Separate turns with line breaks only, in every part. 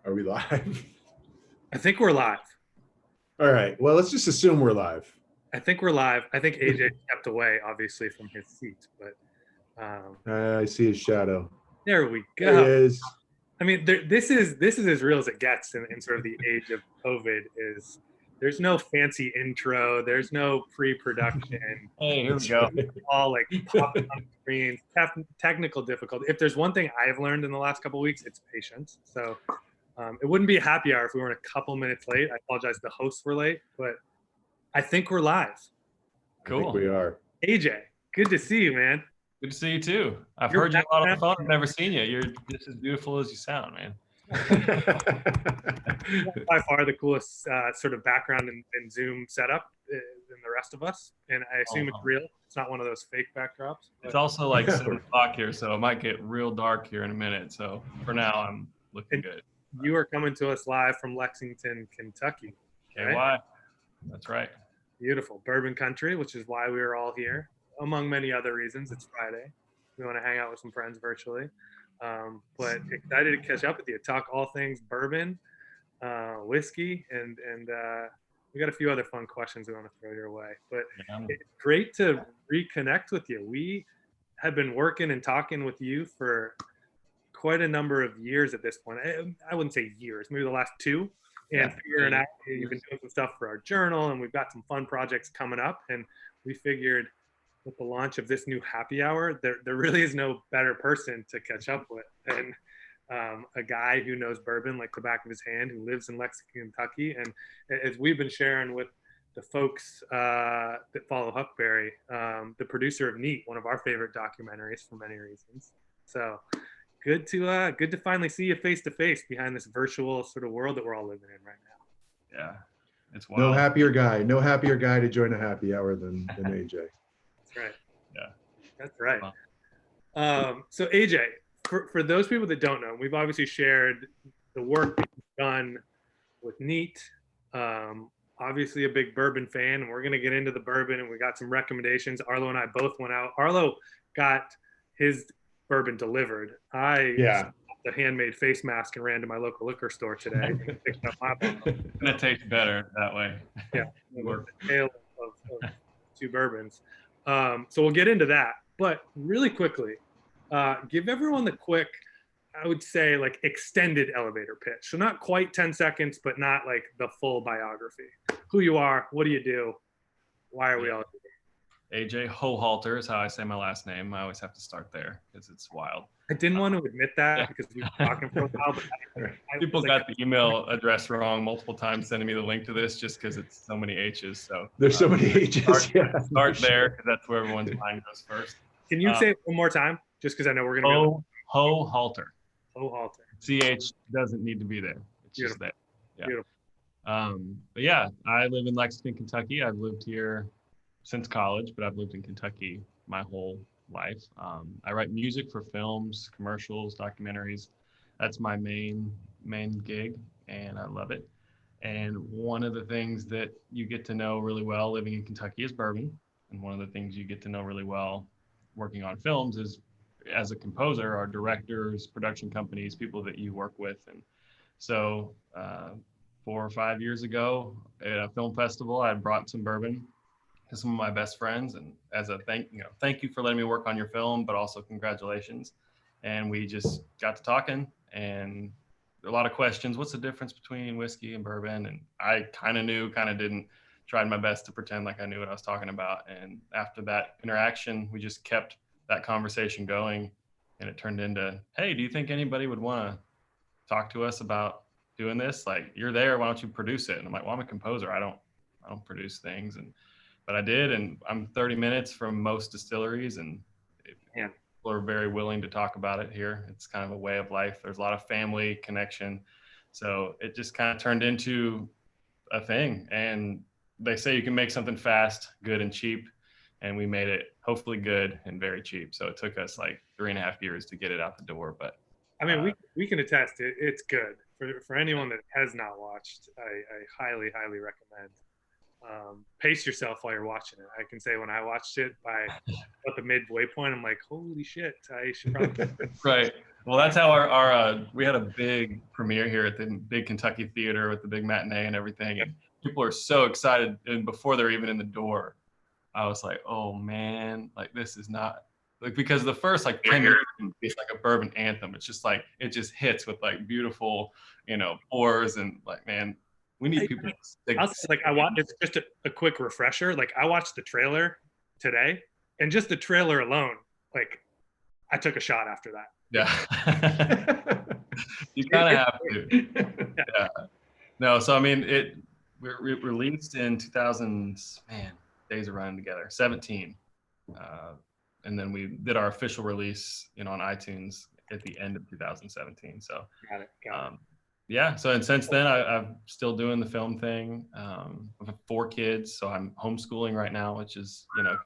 Are we live?
I think we're live.
All right. Well, let's just assume we're live.
I think we're live. I think AJ stepped away, obviously, from his seat, but
I see his shadow.
there we
There he
go.
is.
I mean, this is as real as it gets in sort of the age of COVID. There's no fancy intro. There's no pre-production.
Hey, here we go.
All like popping on screens. Technical difficulty. If there's one thing I have learned in the last couple of weeks, it's patience. So it wouldn't be a happy hour if we weren't a couple minutes late. I apologize. The hosts were late, but I think we're live.
Cool.
I think we are.
AJ, good to see you, man.
Good to see you too. I've heard you a lot on the phone. I've never seen you. You're just as beautiful as you sound, man.
By far the coolest sort of background and Zoom setup than the rest of us. And I assume it's real. It's not one of those fake backdrops.
It's also like 7 o'clock here, so it might get real dark here in a minute. So for now, I'm looking good.
You are coming to us live from Lexington, Kentucky.
KY. Right? That's right.
Beautiful. Bourbon country, which is why we are all here. Among many other reasons, it's Friday. We want to hang out with some friends virtually. But excited to catch up with you, talk all things bourbon, whiskey, and we got a few other fun questions we want to throw your way. But it's great to reconnect with you. We have been working and talking with you for quite a number of years at this point. I wouldn't say years, maybe the last 2. And figuring out, you've been doing some stuff for our journal, and we've got some fun projects coming up. And we figured with the launch of this new happy hour, there really is no better person to catch up with than a guy who knows bourbon like the back of his hand, who lives in Lexington, Kentucky. And as we've been sharing with the folks that follow Huckberry, the producer of Neat, one of our favorite documentaries for many reasons. So good to finally see you face to face behind this virtual sort of world that we're all living in right now.
Yeah, it's wild.
No happier guy to join a happy hour than AJ.
That's right.
Yeah,
that's right. So AJ, for those people that don't know, we've obviously shared the work that you've done with Neat. Obviously a big bourbon fan, and we're going to get into the bourbon, and we got some recommendations. Arlo and I both went out. Arlo got his bourbon delivered. The handmade face mask and ran to my local liquor store today and picked up my bottle.
And it tastes better that way.
Yeah, the tale of 2 bourbons. So we'll get into that, but really quickly, give everyone the quick, I would say, like extended elevator pitch. So not quite 10 seconds, but not like the full biography. Who you are, what do you do, why are we all here?
AJ Hochhalter is how I say my last name. I always have to start there because it's wild.
I didn't want to admit that because we've been talking for a while. But
people got the email address wrong multiple times, sending me the link to this just because it's so many H's. So
there's so many H's.
Start there because that's where everyone's mind goes first.
Can you say it one more time? Just because I know we're going to
Hochhalter.
Hochhalter.
CH doesn't need to be there. It's
Beautiful.
Just there. Yeah.
Beautiful.
But yeah, I live in Lexington, Kentucky. I've lived here since college, but I've lived in Kentucky my whole life. I write music for films, commercials, documentaries. That's my main gig, and I love it. And one of the things that you get to know really well living in Kentucky is bourbon. And one of the things you get to know really well working on films is, as a composer, are directors, production companies, people that you work with. And so 4 or 5 years ago at a film festival, I brought some bourbon to some of my best friends, and as a thank you for letting me work on your film, but also congratulations. And we just got to talking, and a lot of questions. What's the difference between whiskey and bourbon? And I kind of knew, kind of didn't. Tried my best to pretend like I knew what I was talking about. And after that interaction, we just kept that conversation going, and it turned into, hey, do you think anybody would want to talk to us about doing this? Like, you're there, why don't you produce it? And I'm like, well, I'm a composer. I don't produce things. But I did, and I'm 30 minutes from most distilleries, and people are very willing to talk about it here. It's kind of a way of life. There's a lot of family connection. So it just kind of turned into a thing. And they say you can make something fast, good, and cheap. And we made it hopefully good and very cheap. So it took us like 3.5 years to get it out the door. But
I mean, we can attest it's good. For anyone that has not watched, I highly, highly recommend pace yourself while you're watching it. I can say when I watched it by at the midway point, I'm like, holy shit, I should probably.
Right. Well, that's how our we had a big premiere here at the big Kentucky theater with the big matinee and everything, and people are so excited. And before they're even in the door, I was like, oh man, like this is not like, because the first like 10 minutes is like a bourbon anthem. It's just like it just hits with like beautiful, pours, and like, man, we need people
I watched. It's just a quick refresher. Like I watched the trailer today, and just the trailer alone, like I took a shot after that.
Yeah. You kind of have to. Yeah. No, so I mean, we released in 2000. Man, days are running together. 17, and then we did our official release, on iTunes at the end of 2017. So.
Got it.
Yeah. So, and since then, I'm still doing the film thing. I have 4 kids, so I'm homeschooling right now, which is, kind of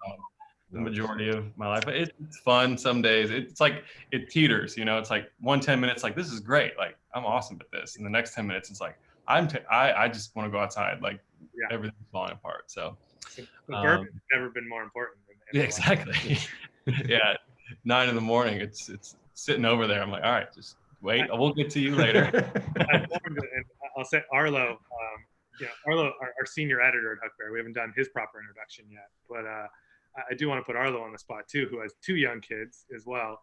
the majority of my life. It's fun some days. It's like it teeters, it's like 10 minutes, like this is great, like I'm awesome at this, and the next 10 minutes it's like I just want to go outside, like everything's falling apart. So
the bourbon's never been more important than
exactly. Yeah, 9 a.m. it's sitting over there. I'm like, all right, just wait, I will get to you later.
I'll say Arlo, Arlo, our senior editor at Huckberry, we haven't done his proper introduction yet, but I do want to put Arlo on the spot too, who has 2 young kids as well.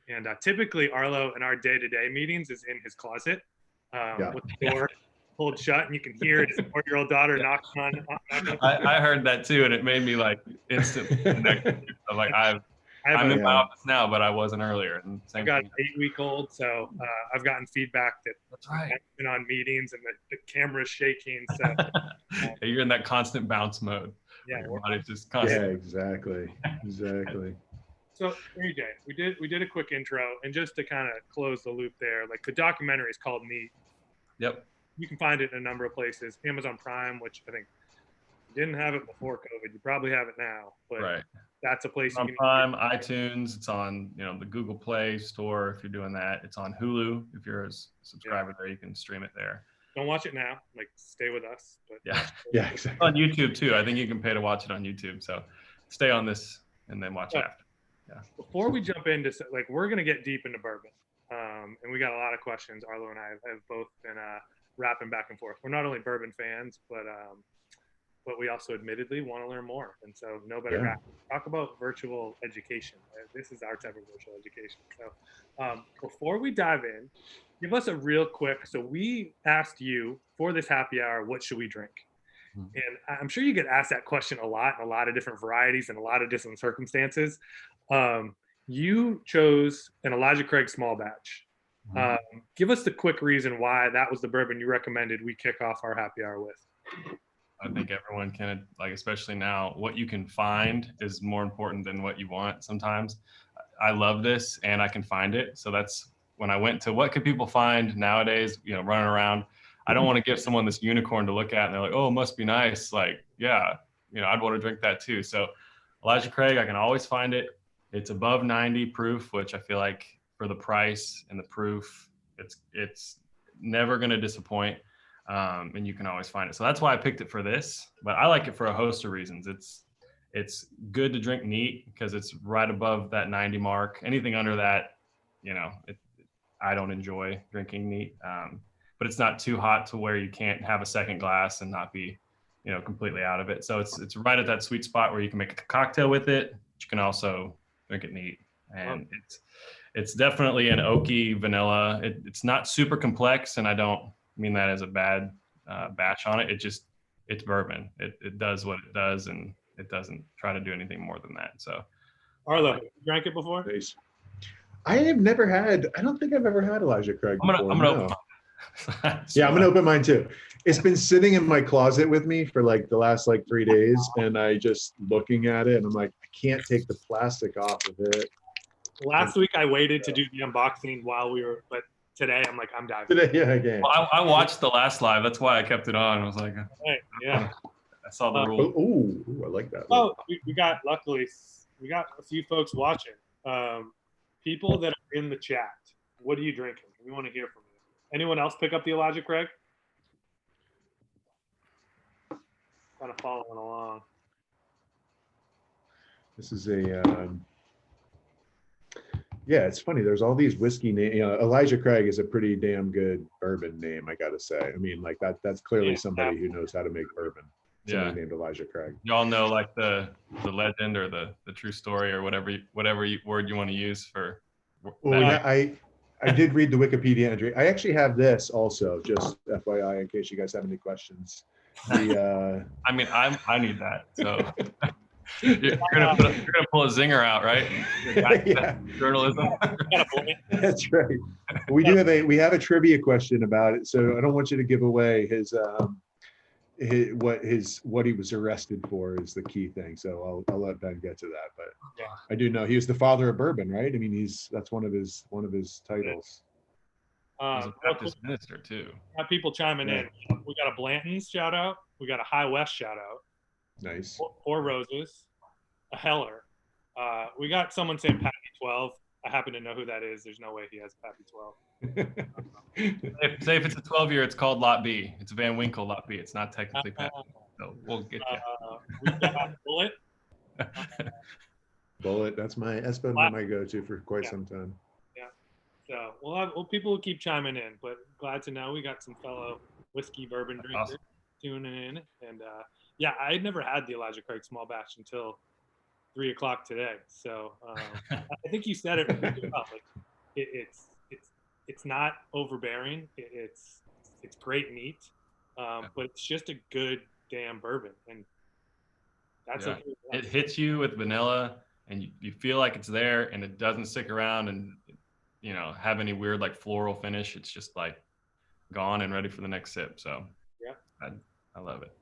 And typically Arlo in our day-to-day meetings is in his closet with the door pulled shut, and you can hear his 4-year-old daughter knocking on.
I heard that too, and it made me like instantly connected. I'm like, I'm in my office now, but I wasn't earlier. And
I got an 8-week-old, so I've gotten feedback that
that's right.
I've been on meetings and the camera's shaking. So
you're in that constant bounce mode.
Yeah,
your body's just constant.
Yeah, exactly.
So AJ, we did a quick intro, and just to kind of close the loop there, like the documentary is called Neat.
Yep.
You can find it in a number of places. Amazon Prime, which I think you didn't have it before COVID. You probably have it now, but that's a place.
It's on Prime, iTunes. It's on the Google Play Store if you're doing that. It's on Hulu if you're a subscriber there. You can stream it there.
Don't watch it now. Like, stay with us. But
yeah, exactly.
On YouTube too. I think you can pay to watch it on YouTube. So stay on this and then watch after. Yeah.
Before we jump into, like, we're gonna get deep into bourbon, and we got a lot of questions. Arlo and I have both been rapping back and forth. We're not only bourbon fans, but we also admittedly want to learn more. And so no better guy. Talk about virtual education. This is our type of virtual education. So before we dive in, give us a real quick. So we asked you for this happy hour, what should we drink? Mm-hmm. And I'm sure you get asked that question a lot in a lot of different varieties and a lot of different circumstances. You chose an Elijah Craig small batch. Mm-hmm. Give us the quick reason why that was the bourbon you recommended we kick off our happy hour with.
I think everyone can, like, especially now, what you can find is more important than what you want sometimes. I love this and I can find it. So that's when I went to what could people find nowadays, running around. I don't want to give someone this unicorn to look at and they're like, oh, it must be nice. Like, yeah, I'd want to drink that too. So Elijah Craig, I can always find it. It's above 90 proof, which I feel like for the price and the proof, it's never going to disappoint. And you can always find it. So that's why I picked it for this, but I like it for a host of reasons. It's good to drink neat because it's right above that 90 mark. Anything under that, I don't enjoy drinking neat. But it's not too hot to where you can't have a second glass and not be, completely out of it. So it's right at that sweet spot where you can make a cocktail with it, but you can also drink it neat. And it's definitely an oaky vanilla. It's not super complex, and I don't mean that as a bad batch on it. It's bourbon. It does what it does, and it doesn't try to do anything more than that. So
Arlo, you drank it before?
I don't think I've ever had Elijah Craig before.
I'm gonna open
mine. Yeah, I'm gonna open mine too. It's been sitting in my closet with me for like the last 3 days, and I just looking at it and I'm like, I can't take the plastic off of it.
Last week I waited to do the unboxing but today I'm like, I'm diving.
Okay.
Well, I watched the last live. That's why I kept it on. I was like,
yeah.
I saw the rule.
Ooh, I like that.
Oh, luckily we got a few folks watching. People that are in the chat, what are you drinking? We want to hear from you. Anyone else pick up the Elijah Craig? kind of following along.
This is a, yeah, it's funny. There's all these whiskey names. Elijah Craig is a pretty damn good bourbon name, I gotta say. I mean, like that's clearly somebody who knows how to make bourbon. Somebody named Elijah Craig.
Y'all know like the legend or the true story or whatever word you want to use for.
Well, yeah, I did read the Wikipedia entry. I actually have this also, just FYI, in case you guys have any questions. The,
I mean, I need that. So you're gonna pull a zinger out, right?
yeah.
Journalism.
That's right. We have a trivia question about it, so I don't want you to give away what he was arrested for is the key thing. So I'll let Ben get to that. But
Yeah.
I do know he was the father of bourbon, right? I mean, that's one of his titles.
He's a Baptist minister too.
Got people chiming in. We got a Blanton's shout out. We got a High West shout out.
Nice.
Four Roses, a Heller. We got someone saying Pappy 12. I happen to know who that is. There's no way he has Pappy 12.
Say if it's a 12-year, it's called Lot B. It's Van Winkle Lot B. It's not technically Pappy. So we'll get you.
We got Bullet.
Bullet. That's been my go-to for quite some time.
Yeah. So people will keep chiming in, but glad to know we got some fellow whiskey bourbon drinkers tuning in. And yeah, I had never had the Elijah Craig small batch until 3 o'clock today. So I think you said it really well. Like it's not overbearing. It's great neat, but it's just a good damn bourbon, and that's okay.
It hits you with vanilla, and you feel like it's there, and it doesn't stick around and have any weird like floral finish. It's just like gone and ready for the next sip. So yeah, I love it.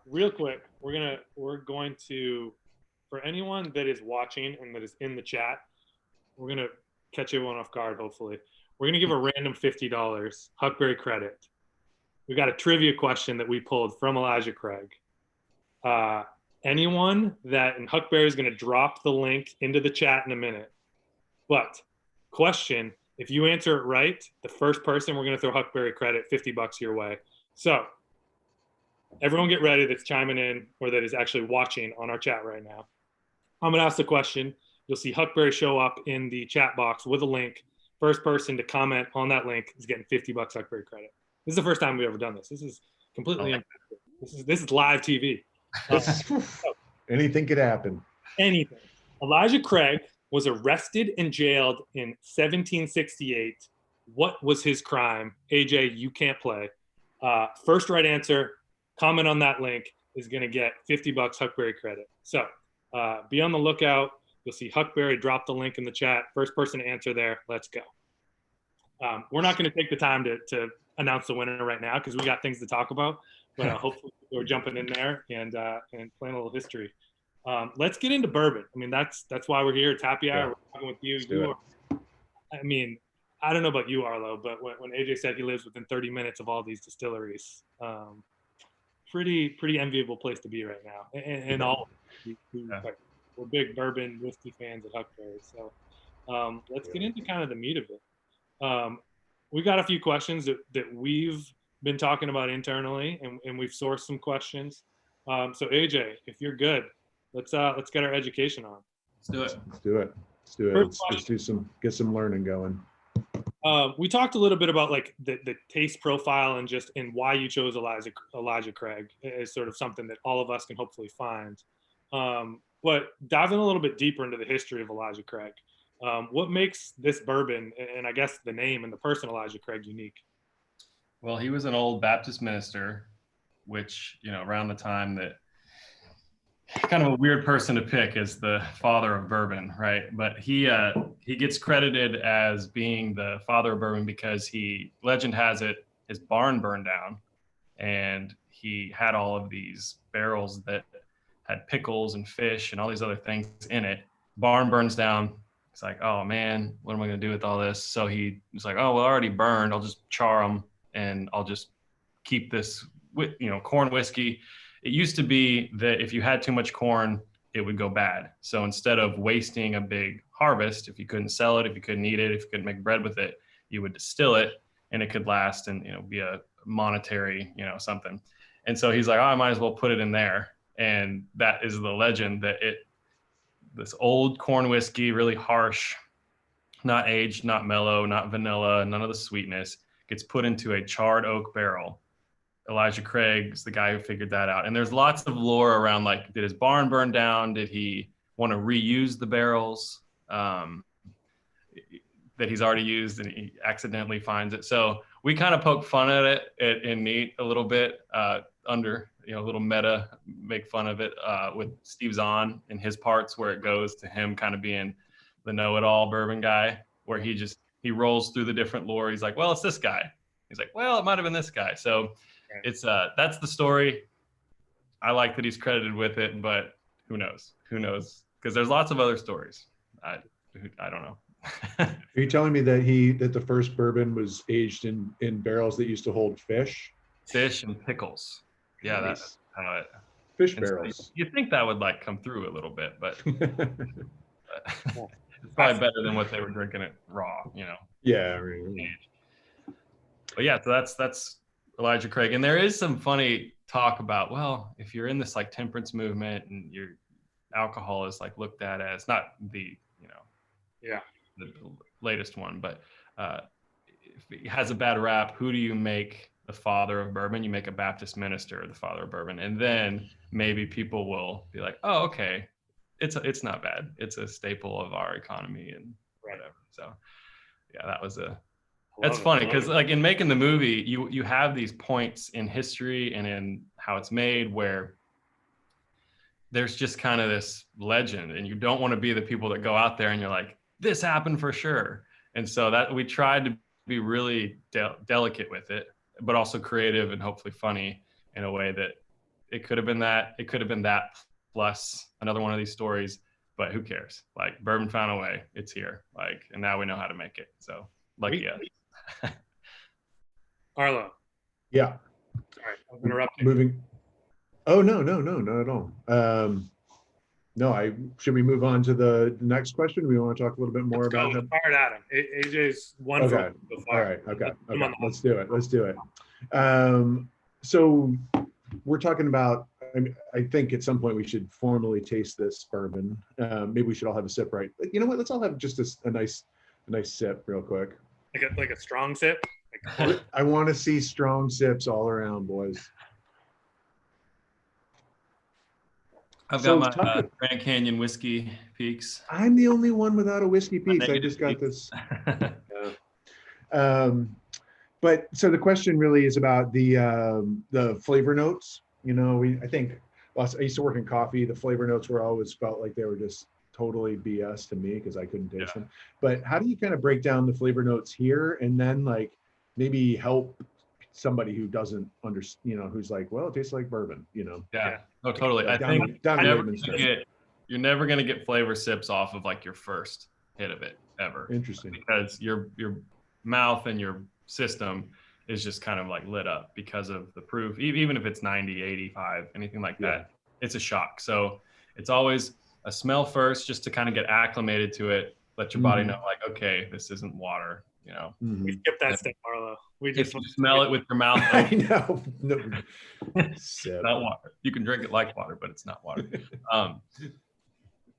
Real quick, we're going to, for anyone that is watching and that is in the chat, we're gonna catch everyone off guard. Hopefully, we're gonna give a random $50 Huckberry credit. We got a trivia question that we pulled from Elijah Craig. Anyone that, and Huckberry is gonna drop the link into the chat in a minute. But question: if you answer it right, the first person we're gonna throw Huckberry credit, $50 your way. So everyone get ready that's chiming in or that is actually watching on our chat right now. I'm going to ask the question. You'll see Huckberry show up in the chat box with a link. First person to comment on that link is getting $50 Huckberry credit. This is the first time we've ever done this. This is completely unprecedented. This is live TV.
Anything could happen.
Anything. Elijah Craig was arrested and jailed in 1768. What was his crime? AJ, you can't play. First right answer, comment on that link, is going to get $50 Huckberry credit. So be on the lookout. You'll see Huckberry drop the link in the chat. First person to answer there. Let's go. We're not going to take the time to announce the winner right now because we got things to talk about. But hopefully we're jumping in there and playing a little history. Let's get into bourbon. I mean, that's why we're here. It's happy hour. We're talking with you. I mean, I don't know about you, Arlo, but when AJ said he lives within 30 minutes of all these distilleries, pretty enviable place to be right now. And all we're big bourbon whiskey fans at Huckberry. So let's get into kind of the meat of it. We got a few questions that we've been talking about internally, and we've sourced some questions. So AJ, if you're good, let's get our education on.
Let's do it.
Let's get some learning going.
We talked a little bit about like the taste profile and why you chose Elijah Craig as sort of something that all of us can hopefully find. But diving a little bit deeper into the history of Elijah Craig, what makes this bourbon and I guess the name and the person Elijah Craig unique?
Well, he was an old Baptist minister, which, around the time that kind of a weird person to pick as the father of bourbon, right? But he gets credited as being the father of bourbon because legend has it, his barn burned down and he had all of these barrels that had pickles and fish and all these other things in it. Barn burns down. It's like, oh man, what am I going to do with all this? So he's like, oh, well, I already burned. I'll just char them and I'll just keep this with, corn whiskey. It used to be that if you had too much corn, it would go bad. So instead of wasting a big harvest, if you couldn't sell it, if you couldn't eat it, if you couldn't make bread with it, you would distill it and it could last and, be a monetary, something. And so he's like, oh, I might as well put it in there. And that is the legend that this old corn whiskey, really harsh, not aged, not mellow, not vanilla, none of the sweetness, gets put into a charred oak barrel. Elijah Craig's the guy who figured that out. And there's lots of lore around, like, did his barn burn down? Did he want to reuse the barrels that he's already used, and he accidentally finds it? So we kind of poke fun at it in Neat a little bit, under, a little meta, make fun of it with Steve Zahn in his parts, where it goes to him kind of being the know-it-all bourbon guy, where he rolls through the different lore. He's like, well, it's this guy. He's like, well, it might have been this guy. So it's that's the story. I like that he's credited with it, but who knows? Because there's lots of other stories. I don't know.
Are you telling me that the first bourbon was aged in barrels that used to hold fish?
Fish and pickles. Yeah,
Nice.
that's how it.
Fish
And so
barrels.
you think that would like come through a little bit, but it's probably better than what they were drinking it raw,
Yeah. Right.
But yeah, so that's Elijah Craig. And there is some funny talk about, well, if you're in this like temperance movement and your alcohol is like looked at as not the, the latest one, but if it has a bad rap, who do you make the father of bourbon? You make a Baptist minister the father of bourbon. And then maybe people will be like, oh, okay, it's not bad. It's a staple of our economy and whatever. So yeah, that's funny, because like in making the movie, you have these points in history and in how it's made where there's just kind of this legend, and you don't want to be the people that go out there and you're like, this happened for sure. And so that we tried to be really delicate with it, but also creative and hopefully funny in a way that it could have been that plus another one of these stories, but who cares? Like, bourbon found a way, it's here, like, and now we know how to make it. So lucky us.
Arlo.
Yeah.
Sorry, I'm interrupting.
Moving. Oh, no, not at all. No, should we move on to the next question? We want to talk a little bit more about him.
Fired at him. AJ's one.
Okay. All right. Okay. Let's do it. So we're talking about, I think at some point we should formally taste this bourbon. Maybe we should all have a sip, right? You know what? Let's all have just a nice sip real quick.
Like a strong sip.
I want to see strong sips all around, boys.
I've got my Grand Canyon whiskey peaks.
I'm the only one without a whiskey peaks. I just got this. Yeah. But so the question really is about the flavor notes. I think I used to work in coffee. The flavor notes were always felt like they were just totally BS to me because I couldn't taste them. But how do you kind of break down the flavor notes here and then like maybe help somebody who doesn't understand, who's like, well, it tastes like bourbon,
Yeah, no, totally. I think you're never going to get flavor sips off of like your first hit of it ever.
Interesting.
Because your mouth and your system is just kind of like lit up because of the proof. Even if it's 90, 85, anything like that, it's a shock. So it's always a smell first, just to kind of get acclimated to it, let your body know like, okay, this isn't water.
We skip that step, Arlo. We just
smell it with your mouth open.
I know. No.
Not water. You can drink it like water, but it's not water.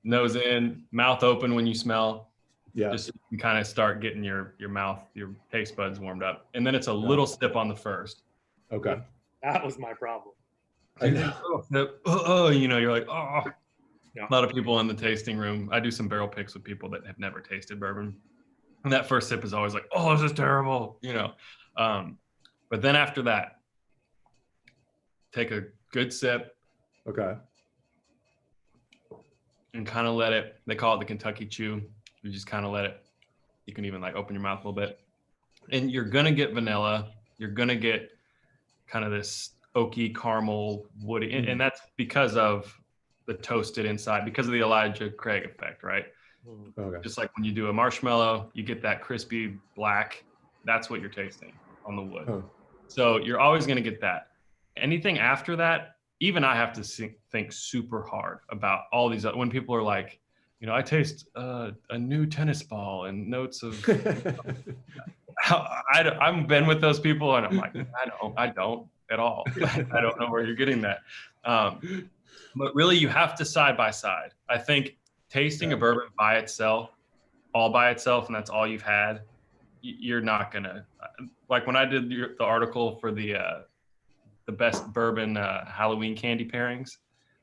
Nose in, mouth open when you smell. Yeah. Just so you can kind of start getting your mouth, your taste buds warmed up. And then it's a little sip on the first.
Okay.
That was my problem.
I know.
You're like, oh. Yeah. A lot of people in the tasting room. I do some barrel picks with people that have never tasted bourbon. And that first sip is always like, oh, this is terrible, But then after that, take a good sip.
Okay.
And kind of let it, they call it the Kentucky Chew. You just kind of let it, you can even like open your mouth a little bit. And you're going to get vanilla. You're going to get kind of this oaky, caramel, woody. And that's because of the toasted inside, because of the Elijah Craig effect, right? Okay. Just like when you do a marshmallow, you get that crispy black. That's what you're tasting on the wood. Oh. So you're always going to get that. Anything after that, even I have to think super hard about all these. When people are like, I taste a new tennis ball and notes of. I've been with those people, and I'm like, I don't. at all. I don't know where you're getting that. But really, you have to side by side. I think tasting a bourbon by itself, all by itself, and that's all you've had, you're not gonna, like when I did the article for the best bourbon Halloween candy pairings.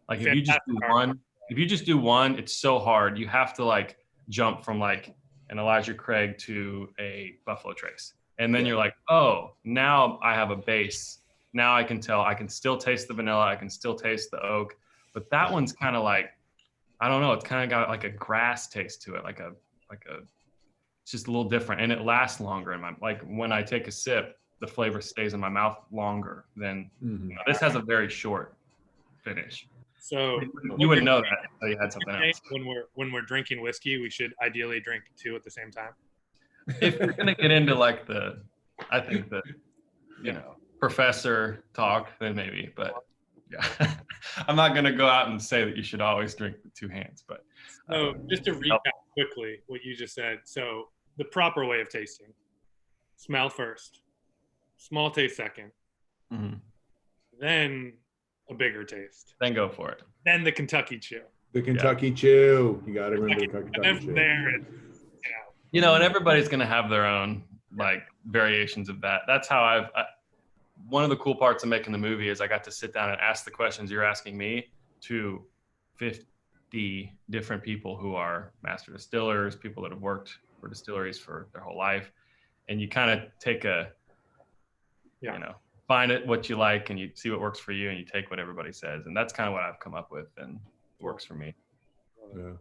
Like if you just do one, it's so hard. You have to like jump from like an Elijah Craig to a Buffalo Trace. And then you're like, oh, now I have a base. Now I can tell, I can still taste the vanilla. I can still taste the oak. But that one's kind of like, I don't know. It's kind of got like a grass taste to it. It's just a little different. And it lasts longer in my, like when I take a sip, the flavor stays in my mouth longer than, this has a very short finish.
So
you wouldn't know that until you had something else.
When we're drinking whiskey, we should ideally drink two at the same time.
If you're gonna get into like I think professor talk, then maybe. But yeah, I'm not gonna go out and say that you should always drink with two hands. But
so just to recap quickly what you just said. So the proper way of tasting: smell first, small taste second, then a bigger taste.
Then go for it.
Then the Kentucky Chew.
The Kentucky Chew. You got to remember the Kentucky Chew.
And everybody's going to have their own like variations of that. That's how one of the cool parts of making the movie is I got to sit down and ask the questions you're asking me to 50 different people who are master distillers, people that have worked for distilleries for their whole life. And you kind of take find it what you like and you see what works for you and you take what everybody says. And that's kind of what I've come up with and it works for me.
Yeah.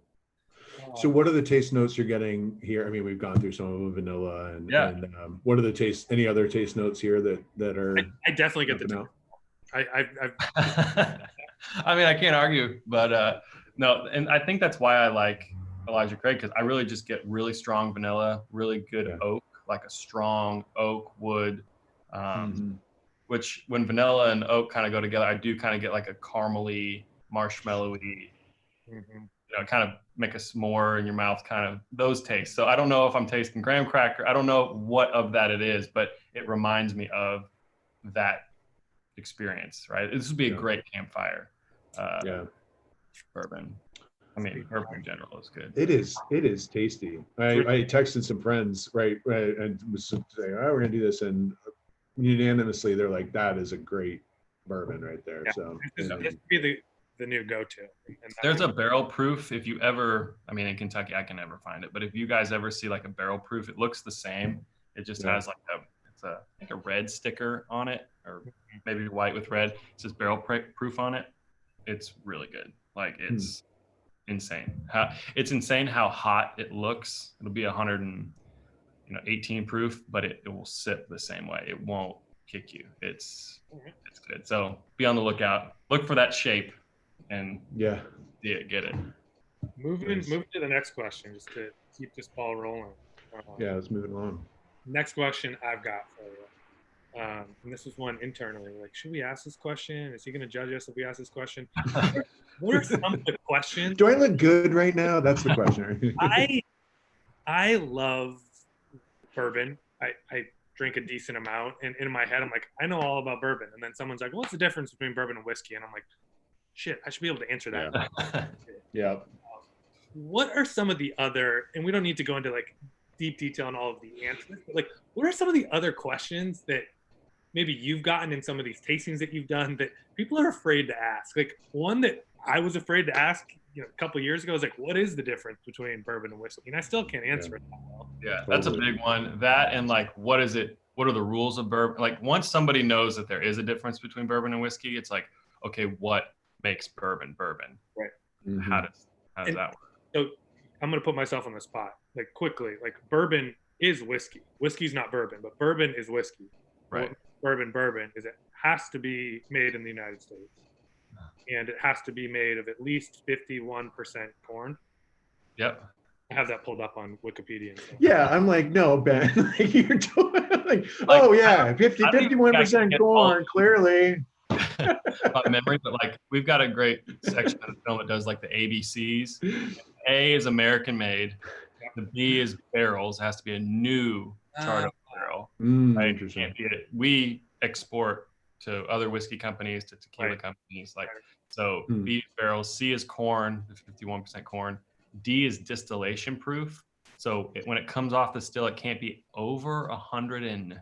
So what are the taste notes you're getting here? I mean, we've gone through some of them, vanilla and what are the any other taste notes here that are?
I definitely get the
I mean, I can't argue, but no. And I think that's why I like Elijah Craig, because I really just get really strong vanilla, really good oak, like a strong oak wood, which when vanilla and oak kind of go together, I do kind of get like a caramely, marshmallowy, kind of make a s'more in your mouth, kind of those tastes. So I don't know if I'm tasting graham cracker. I don't know what of that it is, but it reminds me of that experience, right? This would be a great campfire bourbon. I mean, bourbon in general is good.
It is tasty. I texted some friends, right, and was saying, oh, we're gonna do this, and unanimously they're like, that is a great bourbon right there. So
this would be the new go-to.
There's a barrel proof. If you ever, I mean, in Kentucky, I can never find it, but if you guys ever see like a barrel proof, it looks the same. It just has like a red sticker on it, or maybe white with red. It says barrel proof on it. It's really good. Like it's insane. It's insane how hot it looks. It'll be 118 proof, but it will sip the same way. It won't kick you. It's good. So be on the lookout. Look for that shape and get it.
Moving to the next question, just to keep this ball rolling.
Let's move it along. Next
question I've got for you. And this was one internally. Like, should we ask this question? Is he going to judge us if we ask this question? What are some of the questions?
Do I look good right now? That's the question.
I love bourbon. I drink a decent amount, and in my head I'm like, I know all about bourbon. And then someone's like, what's the difference between bourbon and whiskey? And I'm like, shit, I should be able to answer that. What are some of the other, and we don't need to go into like deep detail on all of the answers, but like, what are some of the other questions that maybe you've gotten in some of these tastings that you've done that people are afraid to ask? Like one that I was afraid to ask, a couple of years ago, is like, what is the difference between bourbon and whiskey? And I still can't answer it that well.
Yeah, that's a big one. That and like, what is it? What are the rules of bourbon? Like once somebody knows that there is a difference between bourbon and whiskey, it's like, okay, what makes bourbon bourbon?
Right.
How does that work?
So I'm going to put myself on the spot, like quickly, like bourbon is whiskey. Whiskey's not bourbon, but bourbon is whiskey.
Right.
Bourbon is it has to be made in the United States. And it has to be made of at least 51% corn.
Yep.
I have that pulled up on Wikipedia.
Yeah, I'm like, no, Ben, like you're doing like, oh yeah, 51% corn, clearly.
By memory, but like we've got a great section of the film that does like the ABCs. A is American made. The B is barrels. It has to be a new charred barrel. Right?
Interesting.
We export to other whiskey companies, to tequila
Right.
companies. Like, so
Hmm.
B is barrel, C is corn, 51% corn. D is distillation proof. So when it comes off the still, it can't be over 100 and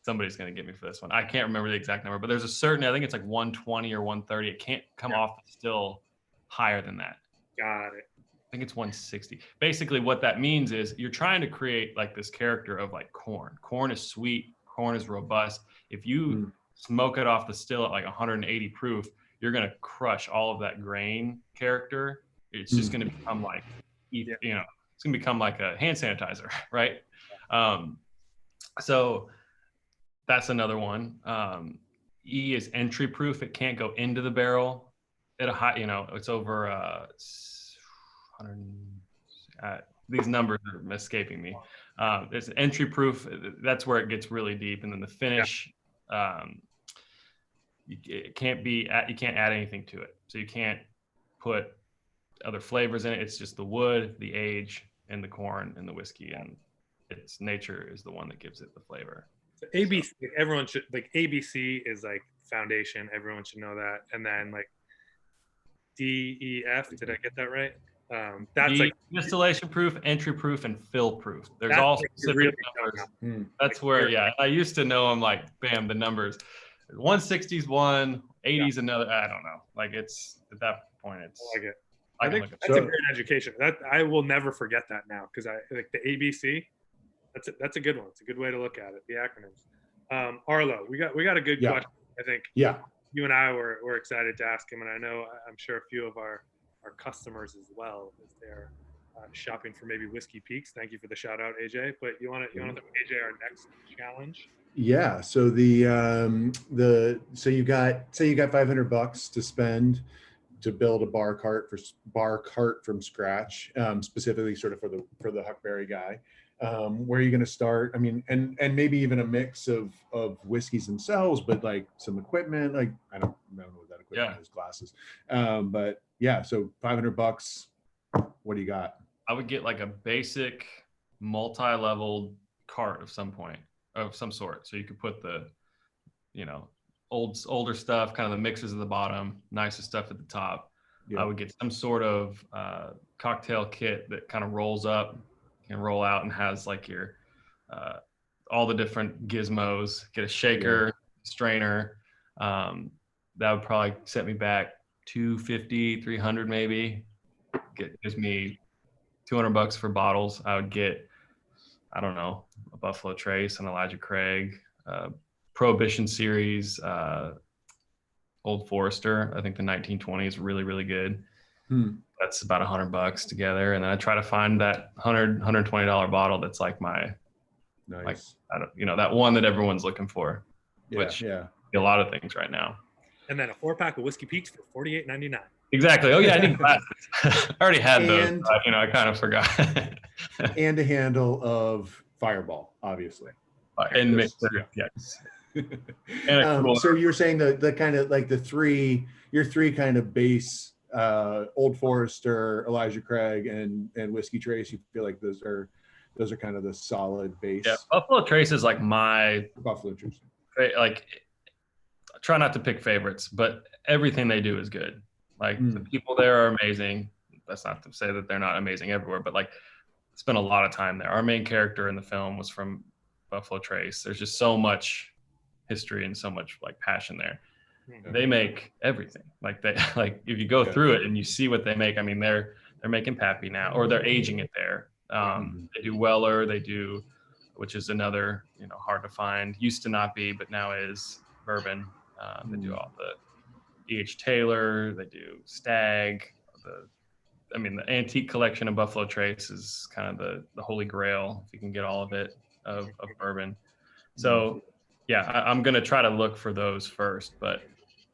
somebody's going to get me for this one. I can't remember the exact number, but there's a certain, I think it's like 120 or 130. It can't come off the still higher than that.
Got it.
I think it's 160. Basically, what that means is you're trying to create like this character of like corn. Corn is sweet. Corn is robust. If you smoke it off the still at like 180 proof, you're going to crush all of that grain character. It's just going to become like, you know, it's going to become like a hand sanitizer, right? So that's another one. E is entry proof. It can't go into the barrel at a high, you know, it's over 100. These numbers are escaping me. It's entry proof. That's where it gets really deep. And then the finish, it can't be, you can't add anything to it. So you can't put other flavors in it. It's just the wood, the age, and the corn and the whiskey. And its nature is the one that gives it the flavor.
So ABC, everyone should, like, ABC is like foundation. Everyone should know that. And then like D, E, F. Did I get that right? That's like
distillation proof, entry proof, and fill proof. There's all specific
really
numbers. That's where, I used to know them like, bam, the numbers. 160s one, 80s another. I don't know. Like, it's at that point, it's.
I like it. I think that's a great education. That I will never forget that now, because I like the ABC. That's a good one. It's a good way to look at it. The acronyms. Arlo, we got a good question. I think. Yeah. You and I were excited to ask him, and I know I'm sure a few of our customers as well, as they're shopping for maybe Whiskey Peaks. Thank you for the shout out, AJ. But you want to throw AJ our next challenge?
Yeah. So so you got $500 to spend to build a bar cart from scratch, specifically sort of for the Huckberry guy. Where are you going to start? I mean, and maybe even a mix of whiskeys themselves, but like some equipment. Like I don't know what that equipment is, glasses. But yeah, so $500. What do you got?
I would get like a basic multi-level cart of some sort. So you could put the, you know, older stuff, kind of the mixers at the bottom, nicer stuff at the top. Yeah. I would get some sort of cocktail kit that kind of rolls up and roll out and has like your all the different gizmos. Get a shaker, strainer. That would probably set me back $250, $300 maybe. Gives me $200 for bottles. I would get, I don't know, a Buffalo Trace, an Elijah Craig, Prohibition series, Old Forester. I think the 1920 is really, really good. That's about $100 together. And then I try to find that $120 bottle that's like my, like, I don't, you know, that one that everyone's looking for, which a lot of things right now.
And then a 4-pack of Whiskey Peaks for $48.99.
Exactly. Oh yeah, I need glasses. I already had those. You know, I kind of forgot.
And a handle of Fireball, obviously.
And mixer, yes.
So you're saying the kind of like your three kind of base, Old Forester, Elijah Craig, and Whiskey Trace. You feel like those are kind of the solid base.
Yeah, Buffalo Trace is like my
Buffalo Trace.
Like, I try not to pick favorites, but everything they do is good. Like the people there are amazing. That's not to say that they're not amazing everywhere, but like spent a lot of time there. Our main character in the film was from Buffalo Trace. There's just so much history and so much like passion there. They make everything. Like if you go through it and you see what they make, I mean, they're making Pappy now, or they're aging it there. They do Weller, which is another, you know, hard to find. Used to not be, but now is bourbon. They do all the E.H. Taylor, they do Stag. The antique collection of Buffalo Trace is kind of the holy grail, if you can get all of it, of bourbon. So yeah, I'm going to try to look for those first, but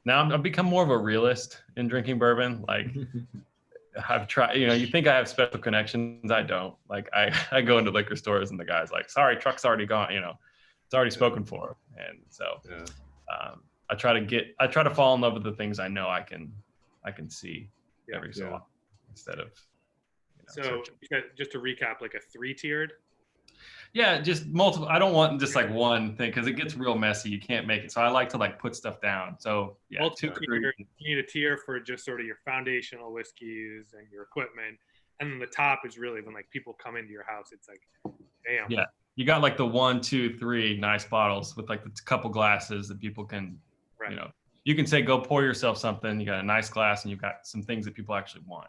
now I've become more of a realist in drinking bourbon. Like I've tried, you know, you think I have special connections. I don't. Like I go into liquor stores and the guy's like, sorry, truck's already gone, you know, it's already spoken for. And so I try to fall in love with the things I know I can see every so often, instead of,
so just to recap, like a 3-tiered
Yeah, just multiple. I don't want just like one thing because it gets real messy. You can't make it. So I like to like put stuff down. So yeah,
Multiple
2 or 3.
you need a tier for just sort of your foundational whiskeys and your equipment, and then the top is really when like people come into your house. It's like, damn.
Yeah, you got like the 1, 2, 3 nice bottles with like the couple glasses that people can,
Right.
you know, you can say go pour yourself something. You got a nice glass and you've got some things that people actually want.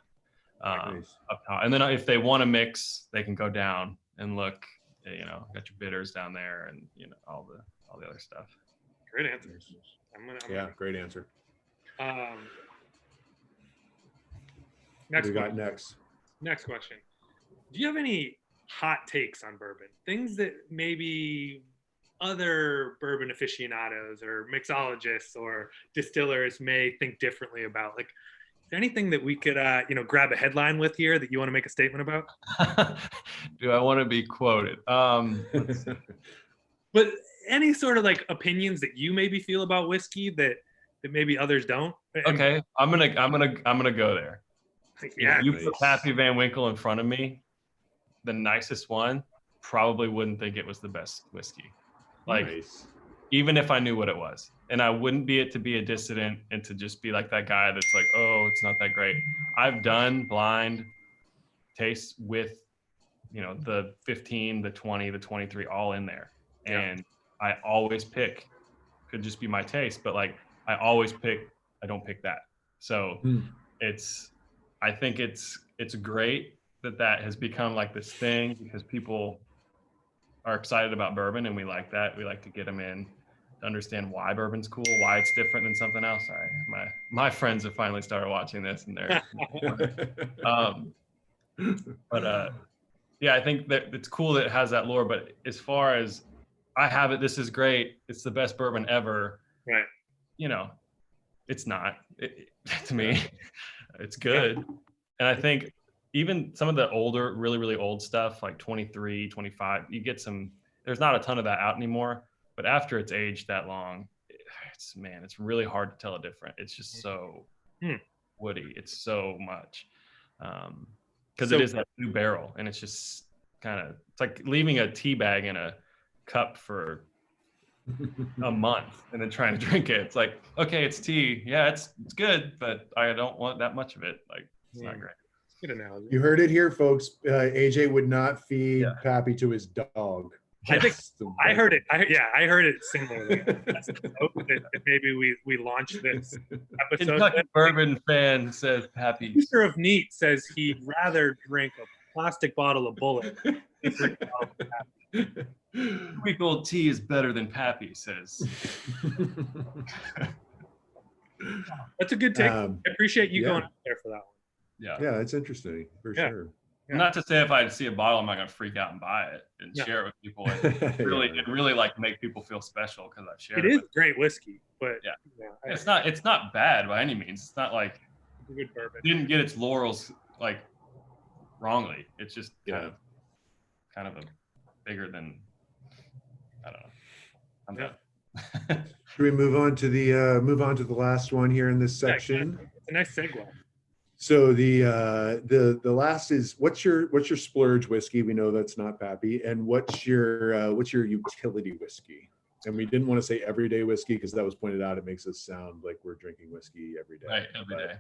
Nice.
Up top. And then if they want to mix, they can go down and look. You know, got your bitters down there, and you know all the other stuff.
Great answers.
Yeah, great answer.
Next
we got
question.
next
question. Do you have any hot takes on bourbon? Things that maybe other bourbon aficionados or mixologists or distillers may think differently about? Like, is there anything that we could, grab a headline with here that you want to make a statement about?
Do I want to be quoted?
But any sort of like opinions that you maybe feel about whiskey that maybe others don't?
Okay, I'm gonna go there.
Yeah,
you put Pappy Van Winkle in front of me, the nicest one, probably wouldn't think it was the best whiskey. Like, even if I knew what it was. And I wouldn't be it to be a dissident and to just be like that guy that's like, oh, it's not that great. I've done blind tastes with, you know, the 15, the 20, the 23, all in there.
Yeah.
And I always pick, could just be my taste, but like, I always pick, I don't pick that. So I think it's great that has become like this thing because people are excited about bourbon and we like that. We like to get them in to understand why bourbon's cool, why it's different than something else. Sorry, my friends have finally started watching this and they're yeah, I think that it's cool that it has that lore, but as far as I have it, this is great, it's the best bourbon ever.
Right.
You know, it's not. To me, it's good. And I think even some of the older, really, really old stuff, like 23, 25, you get some, there's not a ton of that out anymore. But after it's aged that long, it's really hard to tell a difference. It's just so woody. It's so much. Because it is that new barrel. And it's just it's like leaving a tea bag in a cup for a month and then trying to drink it. It's like, okay, it's tea. Yeah, it's good, but I don't want that much of it. Like, it's not great.
Good analogy.
You heard it here, folks. AJ would not feed Pappy to his dog.
I think I heard it. I heard it similarly. that maybe we launched this episode.
Kentucky bourbon fan says Pappy.
Producer of Neat says he'd rather drink a plastic bottle of Bullet than drink a bottle of Pappy.
Week-old tea is better than Pappy, says.
That's a good take. I appreciate you going out there for that one.
Yeah, it's interesting for sure.
Yeah. Not to say if I see a bottle, I'm not gonna freak out and buy it and share it with people. It really like make people feel special because I've shared it.
It is great whiskey, but
it's not bad by any means. It's not like
it's a good bourbon.
Didn't get its laurels like wrongly. It's just kind of a bigger than I don't know. I'm done.
Should we move on to the last one here in this section?
It's a nice segue.
So the last is what's your splurge whiskey? We know that's not Pappy. And what's your utility whiskey? And we didn't want to say everyday whiskey because that was pointed out. It makes us sound like we're drinking whiskey every day.
Right, every day.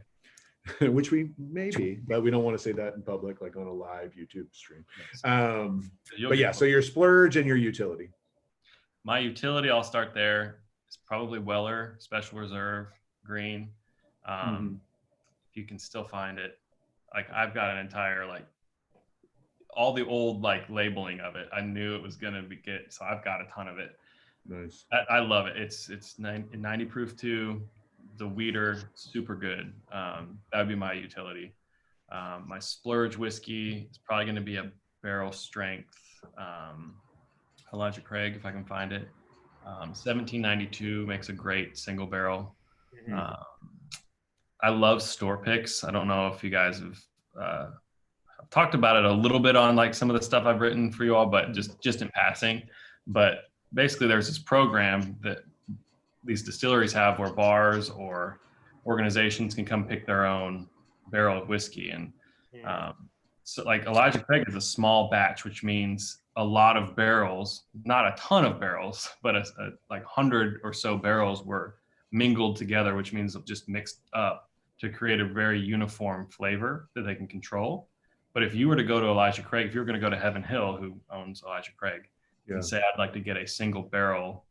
Which we may be, but we don't want to say that in public, like on a live YouTube stream. But yeah, so your splurge and your utility.
My utility, I'll start there. It's probably Weller Special Reserve Green. If you can still find it, like I've got an entire all the old labeling of it. I knew it was gonna be good, so I've got a ton of it.
Nice.
I love it. It's 90 proof too. The weeder, super good. That would be my utility. My splurge whiskey is probably going to be a barrel strength Elijah Craig, if I can find it. 1792 makes a great single barrel. I love store picks. I don't know if you guys have talked about it a little bit on some of the stuff I've written for you all, but just in passing. But basically there's this program that these distilleries have where bars or organizations can come pick their own barrel of whiskey. And so Elijah Craig is a small batch, which means a lot of barrels, not a ton of barrels, but like 100 or so barrels were mingled together, which means just mixed up to create a very uniform flavor that they can control. But if you were to go to Elijah Craig, if you were going to go to Heaven Hill, who owns Elijah Craig, and say, I'd like to get a single barrel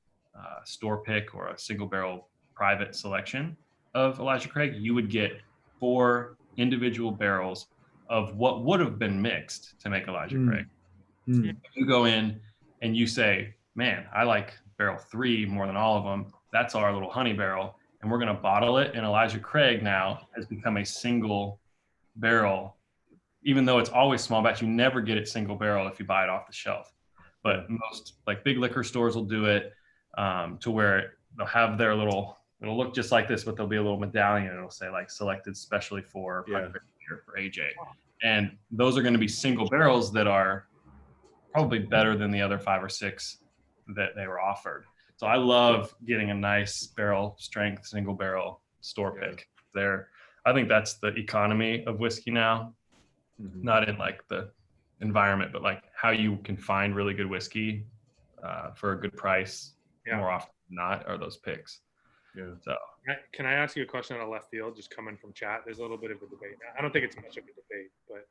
store pick or a single barrel private selection of Elijah Craig, you would get 4 individual barrels of what would have been mixed to make Elijah Craig. If you go in and you say, man, I like barrel 3 more than all of them, that's our little honey barrel, and we're going to bottle it, and Elijah Craig now has become a single barrel. Even though it's always small batch, you never get it single barrel if you buy it off the shelf. But most like big liquor stores will do it to where they'll have their little, it'll look just like this, but there'll be a little medallion. It'll say like selected specially for for AJ. And those are going to be single barrels that are probably better than the other 5 or 6 that they were offered. So I love getting a nice barrel strength single barrel store pick there. I think that's the economy of whiskey now, not in like the environment, but like how you can find really good whiskey for a good price more often than not are those picks. So
can I ask you a question out of left field, just coming from chat? There's a little bit of a debate. I don't think it's much of a debate, but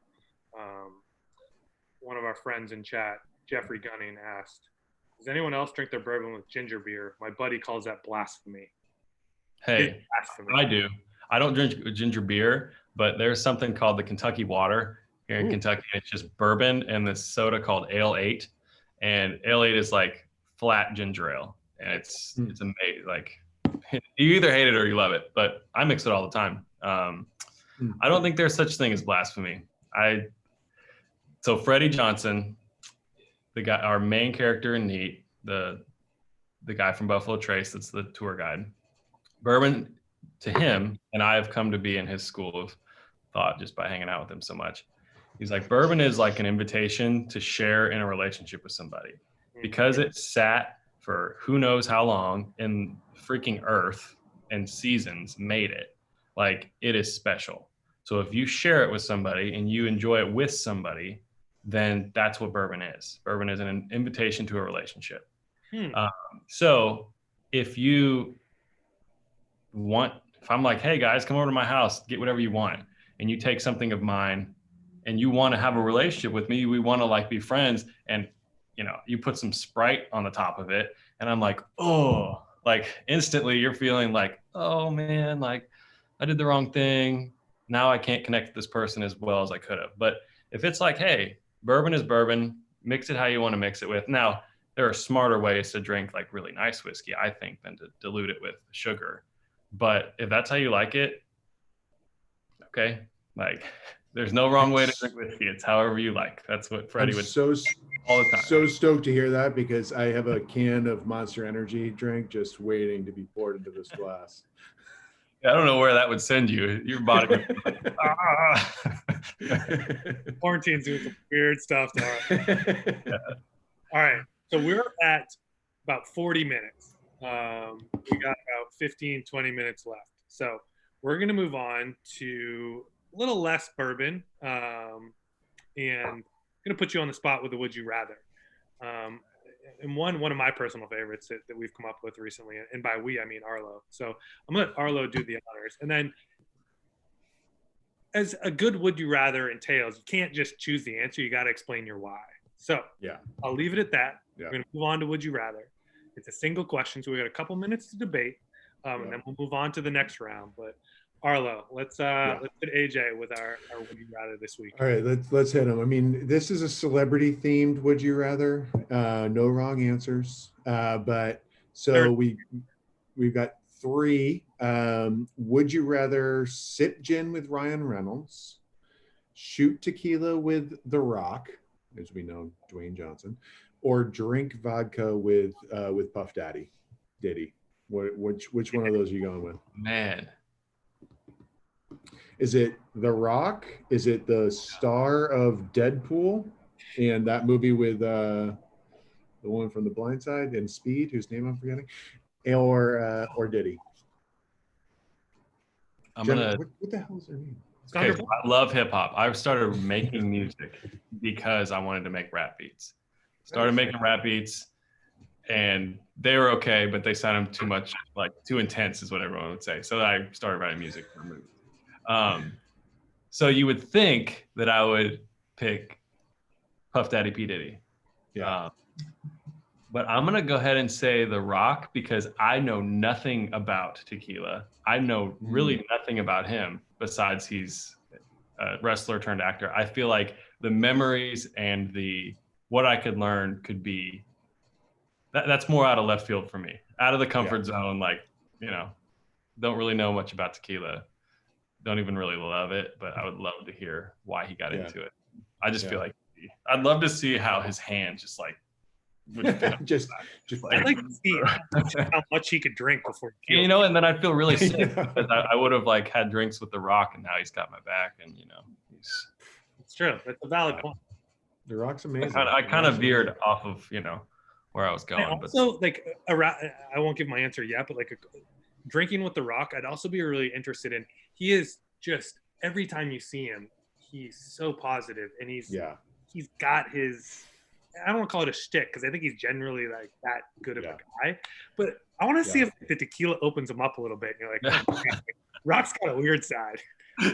one of our friends in chat, Jeffrey Gunning, asked, does anyone else drink their bourbon with ginger beer? My buddy calls that blasphemy.
Hey, I do. I don't drink ginger beer, but there's something called the Kentucky Water here in Kentucky. It's just bourbon and this soda called Ale 8. And Ale 8 is like flat ginger ale. And it's amazing. Like you either hate it or you love it, but I mix it all the time. I don't think there's such thing as blasphemy. So Freddie Johnson, the guy, our main character in Neat, the guy from Buffalo Trace, that's the tour guide. Bourbon to him, and I have come to be in his school of thought just by hanging out with him so much. He's like, bourbon is like an invitation to share in a relationship with somebody because it sat for who knows how long in freaking earth and seasons made it. Like it is special. So if you share it with somebody and you enjoy it with somebody, then that's what bourbon is. Bourbon is an invitation to a relationship. So if you want, if I'm like, hey guys, come over to my house, get whatever you want, and you take something of mine and you want to have a relationship with me, we want to like be friends, and you know, you put some Sprite on the top of it, and I'm like, oh, like instantly you're feeling like, oh man, like I did the wrong thing. Now I can't connect with this person as well as I could have. But if it's like, hey, bourbon is bourbon, mix it how you want to mix it with. Now, there are smarter ways to drink like really nice whiskey, I think, than to dilute it with sugar. But if that's how you like it, okay, like there's no wrong way to drink whiskey. It's however you like. That's what Freddie would say all the time.
So stoked to hear that because I have a can of Monster Energy drink just waiting to be poured into this glass.
I don't know where that would send you. Your body would be like,
Quarantine's doing some weird stuff to All right. So we're at about 40 minutes. We got about 15, 20 minutes left. So we're going to move on to a little less bourbon and I'm going to put you on the spot with the Would You Rather. And one of my personal favorites that we've come up with recently, and by we, I mean Arlo. So I'm going to let Arlo do the honors. And then as a good Would You Rather entails, you can't just choose the answer. You got to explain your why. So I'll leave it at that. We're going to move on to Would You Rather. It's a single question, so we got a couple minutes to debate, and then we'll move on to the next round. But Arlo, let's hit AJ with our Would You Rather this week.
All right, let's hit them. I mean, this is a celebrity themed Would You Rather. No wrong answers. But so we've got 3. Would you rather sip gin with Ryan Reynolds, shoot tequila with The Rock, as we know, Dwayne Johnson, or drink vodka with Puff Daddy, Diddy? Which one of those are you going with?
Man.
Is it The Rock? Is it the star of Deadpool and that movie with the woman from The Blind Side and Speed, whose name I'm forgetting, or Diddy?
What
the hell is her name?
Okay, I love hip hop. I started making music because I wanted to make rap beats. Started making rap beats, and they were okay, but they sounded too much, like too intense is what everyone would say. So I started writing music for movies. So you would think that I would pick Puff Daddy P. Diddy.
Yeah.
But I'm going to go ahead and say The Rock because I know nothing about tequila. I know really nothing about him besides he's a wrestler turned actor. I feel like the memories and what I could learn could be that's more out of left field for me. Out of the comfort zone, like, don't really know much about tequila. Don't even really love it, but I would love to hear why he got into it. I just feel like I'd love to see how his hand just like
just
I'd like to see how much he could drink before he
and then I'd feel really sick because I would have like had drinks with The Rock and now he's got my back and he's
it's true. That's a valid point.
The Rock's amazing.
I kind of veered off of where I was going.
I also I won't give my answer yet, but like drinking with The Rock, I'd also be really interested in. He is just every time you see him, he's so positive and he's got his. I don't want to call it a shtick because I think he's generally like that good of a guy, but I want to see if the tequila opens him up a little bit. And you're like, oh, Rock's got a weird side.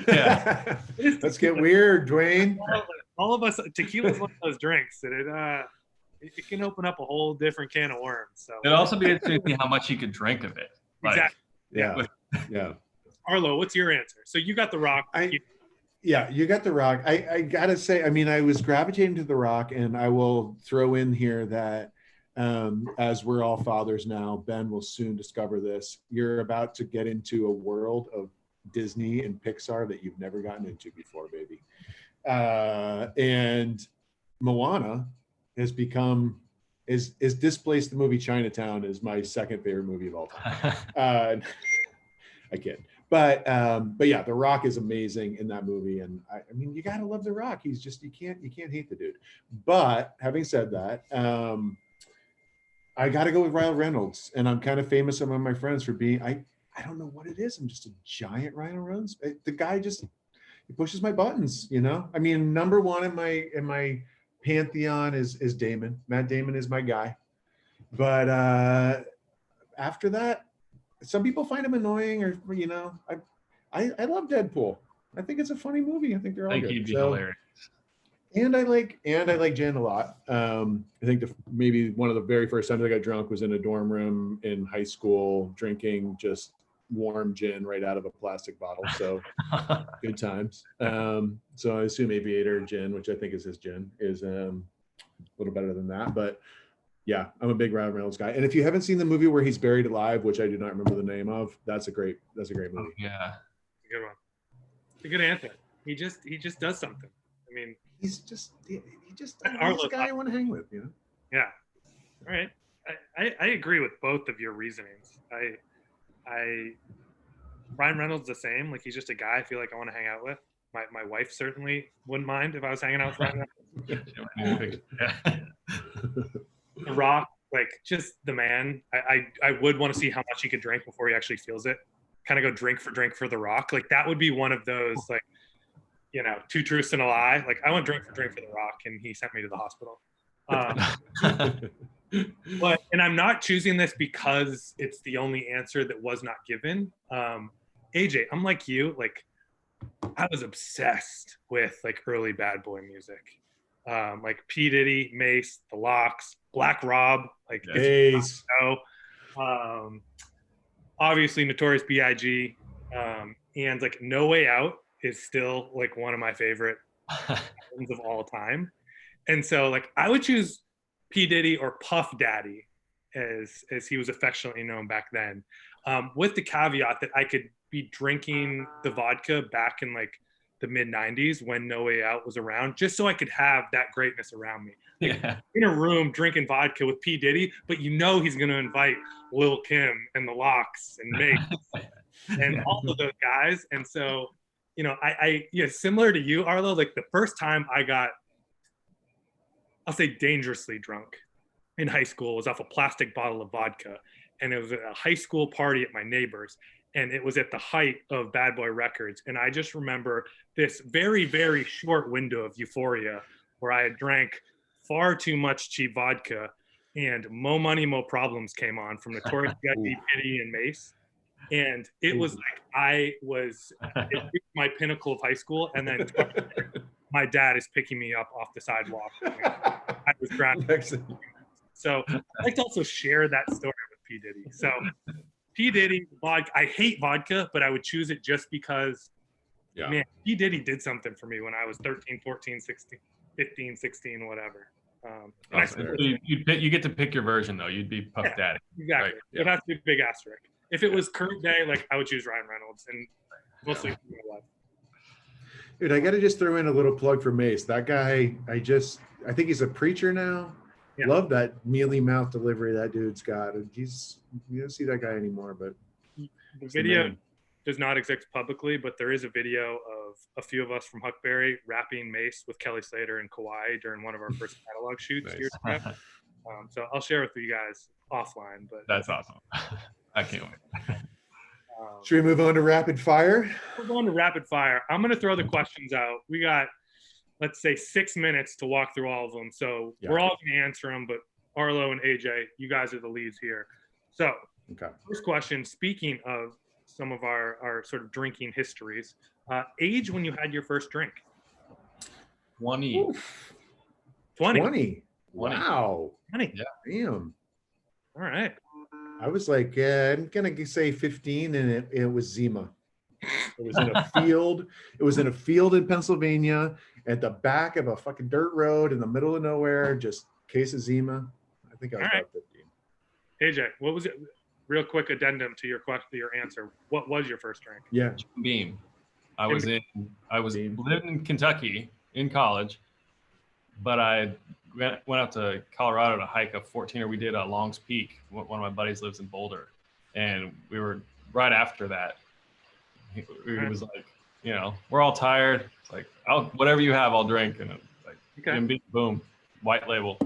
Yeah, let's get weird, Dwayne.
All of us, tequila is one of those drinks that it can open up a whole different can of worms. So
it'd also be interesting to see how much he could drink of it. Like,
exactly.
Yeah.
Arlo, what's your answer? So you got The Rock.
Yeah, you got The Rock. I gotta say, I mean, I was gravitating to The Rock, and I will throw in here that as we're all fathers now, Ben will soon discover this. You're about to get into a world of Disney and Pixar that you've never gotten into before, baby. And Moana has displaced the movie Chinatown as my second favorite movie of all time. I kid. But yeah, The Rock is amazing in that movie, and I mean, you gotta love The Rock. He's just you can't hate the dude. But having said that, I gotta go with Ryan Reynolds, and I'm kind of famous among my friends for being I don't know what it is. I'm just a giant Ryan Reynolds. The guy he pushes my buttons. I mean, number one in my pantheon is Damon. Matt Damon is my guy, but after that. Some people find him annoying, or I love Deadpool. I think it's a funny movie. I think they're all good.
He'd be hilarious.
And I like Jen a lot. I think maybe one of the very first times I got drunk was in a dorm room in high school, drinking just warm gin right out of a plastic bottle. So good times. So I assume Aviator gin, which I think is his gin, is a little better than that, but. Yeah, I'm a big Ryan Reynolds guy. And if you haven't seen the movie where he's buried alive, which I do not remember the name of, that's a great movie.
Oh, yeah.
It's a good one. It's a good answer. He just does something. I mean,
he's just a guy I want to hang with,
Yeah. All right. I agree with both of your reasonings. Ryan Reynolds the same. Like he's just a guy I feel like I want to hang out with. My wife certainly wouldn't mind if I was hanging out with Ryan Reynolds. The Rock, like just the man. I would want to see how much he could drink before he actually feels it. Kind of go drink for The Rock. Like that would be one of those like, two truths and a lie. Like I went drink for The Rock, and he sent me to the hospital. And I'm not choosing this because it's the only answer that was not given. AJ, I'm like you. Like I was obsessed with like early Bad Boy music. Like P. Diddy, Mace, The Lox, Black Rob, like
Ace.
Obviously Notorious B.I.G. And like No Way Out is still like one of my favorite albums of all time. And so like I would choose P. Diddy or Puff Daddy as he was affectionately known back then, with the caveat that I could be drinking the vodka back in like the mid 90s when No Way Out was around, just so I could have that greatness around me. Like, in a room drinking vodka with P. Diddy, but he's going to invite Lil Kim and the Lox and Mace and all of those guys. And so, I similar to you, Arlo, like the first time I got, I'll say dangerously drunk in high school was off a plastic bottle of vodka. And it was at a high school party at my neighbor's. And it was at the height of Bad Boy Records. And I just remember this very, very short window of euphoria where I had drank far too much cheap vodka, and Mo Money, Mo Problems came on from Notorious B.I.G., Diddy, and Mace. And it was like it reached my pinnacle of high school, and then my dad is picking me up off the sidewalk. I was grounded. So I'd like to also share that story with P. Diddy. So P. Diddy, vodka, I hate vodka, but I would choose it just because, man, P. Diddy did something for me when I was 13, 14, 16, 15, 16, whatever.
You get to pick your version, though. You'd be Puff Daddy.
Exactly. Right? It has to be a big asterisk. If it was current day, like I would choose Ryan Reynolds, and mostly my life.
Dude, I got to just throw in a little plug for Mace. That guy, I think he's a preacher now. Yeah. Love that mealy mouth delivery that dude's got. And you don't see that guy anymore, but
the video does not exist publicly, but there is a video of a few of us from Huckberry rapping Mace with Kelly Slater and Kawhi during one of our first catalog shoots. Nice. So I'll share with you guys offline. But
that's awesome. I can't wait.
Should we move on to rapid fire?
We're going to rapid fire. I'm going to throw the questions out. We got, let's say, 6 minutes to walk through all of them. So we're all going to answer them, but Arlo and AJ, you guys are the leads here. So first question, speaking of some of our sort of drinking histories, age when you had your first drink?
20.
Oof. 20. Wow.
20.
Yeah.
Damn.
All right.
I was like, I'm gonna say 15, and it was Zima. It was in a field. It was in a field in Pennsylvania, at the back of a fucking dirt road in the middle of nowhere. Just case of Zima. I think I was about 15.
AJ, what was it? Real quick addendum to your question, your answer. What was your first drink?
Yeah,
Jim Beam. I was living in Kentucky in college, but I went out to Colorado to hike a 14er. We did Long's Peak. One of my buddies lives in Boulder, and we were right after that. It was like, we're all tired. It's like, whatever you have, I'll drink. And like, Jim Beam, boom, white label.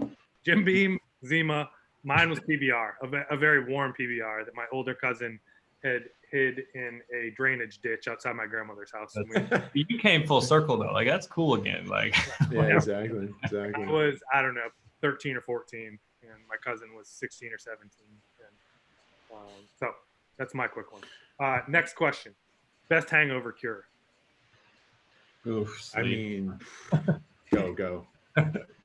Jim Beam, Zima. Mine was PBR, a very warm PBR that my older cousin had hid in a drainage ditch outside my grandmother's house.
You came full circle though. Like, that's cool again. Like,
yeah, exactly.
I was, I don't know, 13 or 14, and my cousin was 16 or 17. And, so that's my quick one. Next question: best hangover cure?
Oof, sleep.
I mean, go.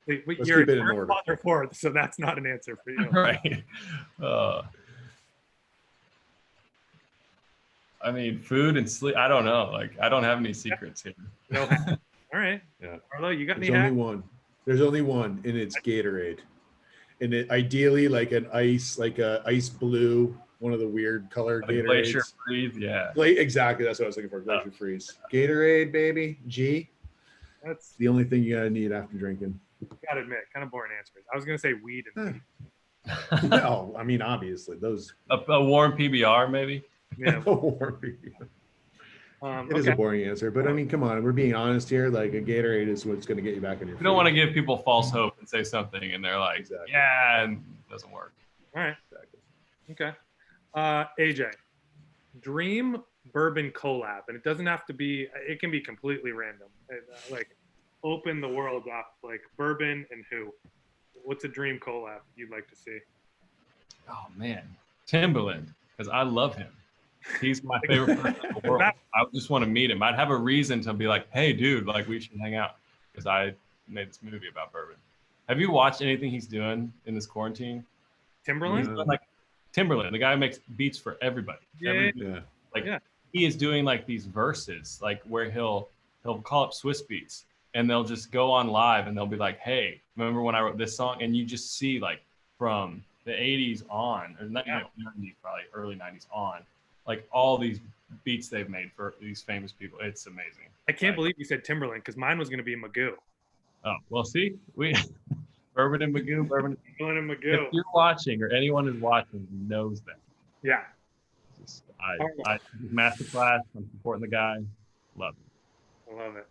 Let's you're keep it in order. Fourth, so that's not an answer for you.
Right. I mean, food and sleep. I don't know. Like, I don't have any secrets here.
No. All right.
Yeah.
Arlo, you got any?
There's only one. There's only one, and it's Gatorade. And it ideally like an ice, like a ice blue, one of the weird color Gatorades.
Glacier Freeze, yeah.
Exactly. That's what I was looking for. Glacier Freeze. Gatorade, baby. G. That's the only thing you gotta need after drinking.
Gotta admit, kind of boring answers. I was gonna say weed and weed.
No, I mean obviously those.
A warm PBR maybe.
Yeah.
A warm PBR. It is a boring answer, but I mean, come on, we're being honest here. Like a Gatorade is what's going to get you back on your feet.
You don't want to give people false hope and say something, and they're like, yeah, and it doesn't work.
All right. Exactly. Okay. AJ, dream bourbon collab, and it doesn't have to be. It can be completely random. Like, open the world up. Like bourbon and who? What's a dream collab you'd like to see?
Oh man, Timberland, because I love him. He's my favorite person in the world. I just want to meet him. I'd have a reason to be like, hey, dude, like we should hang out, because I made this movie about bourbon. Have you watched anything he's doing in this quarantine?
Timberland?
Like Timberland, the guy who makes beats for everybody. He is doing like these verses, like where he'll call up Swiss Beats, and they'll just go on live, and they'll be like, hey, remember when I wrote this song? And you just see like from the 80s on, or 90s, probably early 90s on, like all these beats they've made for these famous people. It's amazing.
I can't believe you said Timberland, because mine was going to be Magoo.
Oh, well, see, we Bourbon and Magoo,
Bourbon and Magoo.
If you're watching, or anyone is watching, knows that.
Yeah.
I masterclass. I'm supporting the guy. Love it.
I love it.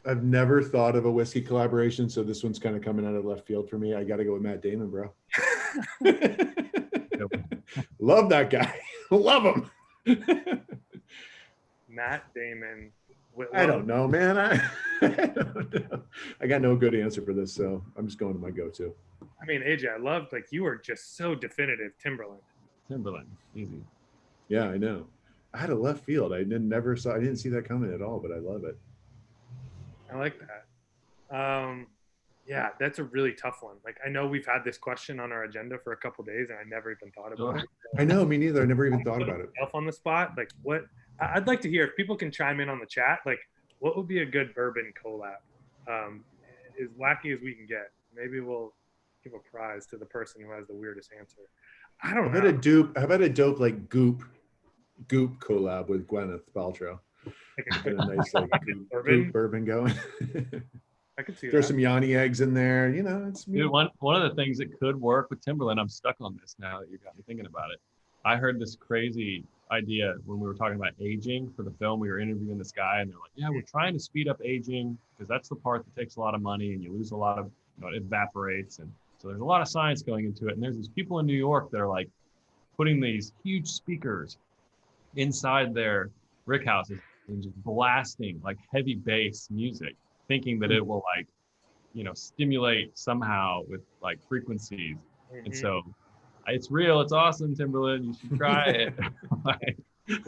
I've never thought of a whiskey collaboration, so this one's kind of coming out of left field for me. I got to go with Matt Damon, bro. Love that guy. Love him.
Matt Damon
I don't know, man. I don't know. I got no good answer for this, so I'm just going to my go-to.
I mean, AJ, I loved, like, you were just so definitive. Timberland.
Timberland, easy.
Yeah, I know. I had a left field. I didn't see that coming at all, but I love it.
I like that. Yeah, that's a really tough one. Like, I know we've had this question on our agenda for a couple days, and I never even thought about it.
I know, me neither. I never even thought about it.
On the spot, like, what? I'd like to hear if people can chime in on the chat. Like, what would be a good bourbon collab? As wacky as we can get. Maybe we'll give a prize to the person who has the weirdest answer. I don't know.
How about a dope like Goop collab with Gwyneth Paltrow?
Like
a nice like Goop bourbon going.
I could see
There's some Yanni eggs in there. You know, it's
dude, one of the things that could work with Timberland. I'm stuck on this now that you got me thinking about it. I heard this crazy idea when we were talking about aging for the film. We were interviewing this guy, and they're like, "Yeah, we're trying to speed up aging because that's the part that takes a lot of money, and you lose a lot of, it evaporates, and so there's a lot of science going into it." And there's these people in New York that are like putting these huge speakers inside their rick houses and just blasting like heavy bass music, thinking that it will like, stimulate somehow with like frequencies. And so it's real. It's awesome, Timberland. You should try it.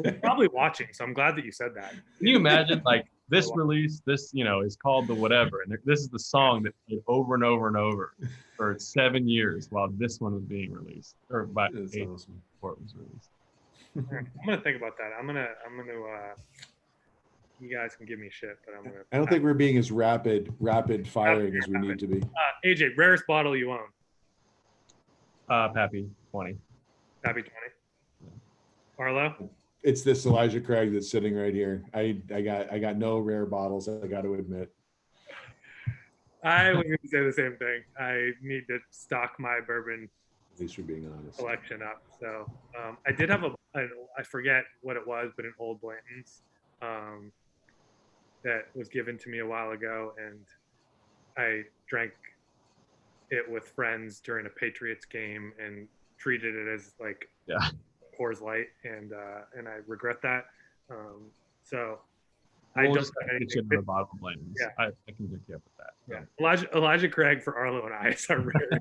We're probably watching, so I'm glad that you said that.
Can you imagine like this release? This, is called the whatever, and this is the song that played over and over and over for 7 years while this one was being released, or by 8
awesome.
before it was released.
I'm gonna think about that. I'm gonna. You guys can give me shit, but I'm gonna.
I don't think we're being as rapid firing as we need to be.
AJ, rarest bottle you own?
Pappy 20.
Pappy 20. Arlo?
It's this Elijah Craig that's sitting right here. I got no rare bottles, I got to admit.
I was going to say the same thing. I need to stock my bourbon.
At least you're being honest.
Collection up. So I did have I forget what it was, but an old Blanton's that was given to me a while ago, and I drank it with friends during a Patriots game and treated it as like Coors Light, and I regret that. So I don't have anything.
A bottle of Blanton's. Yeah. I can hook you up with that.
Yeah. Elijah Craig for Arlo and I is our rare.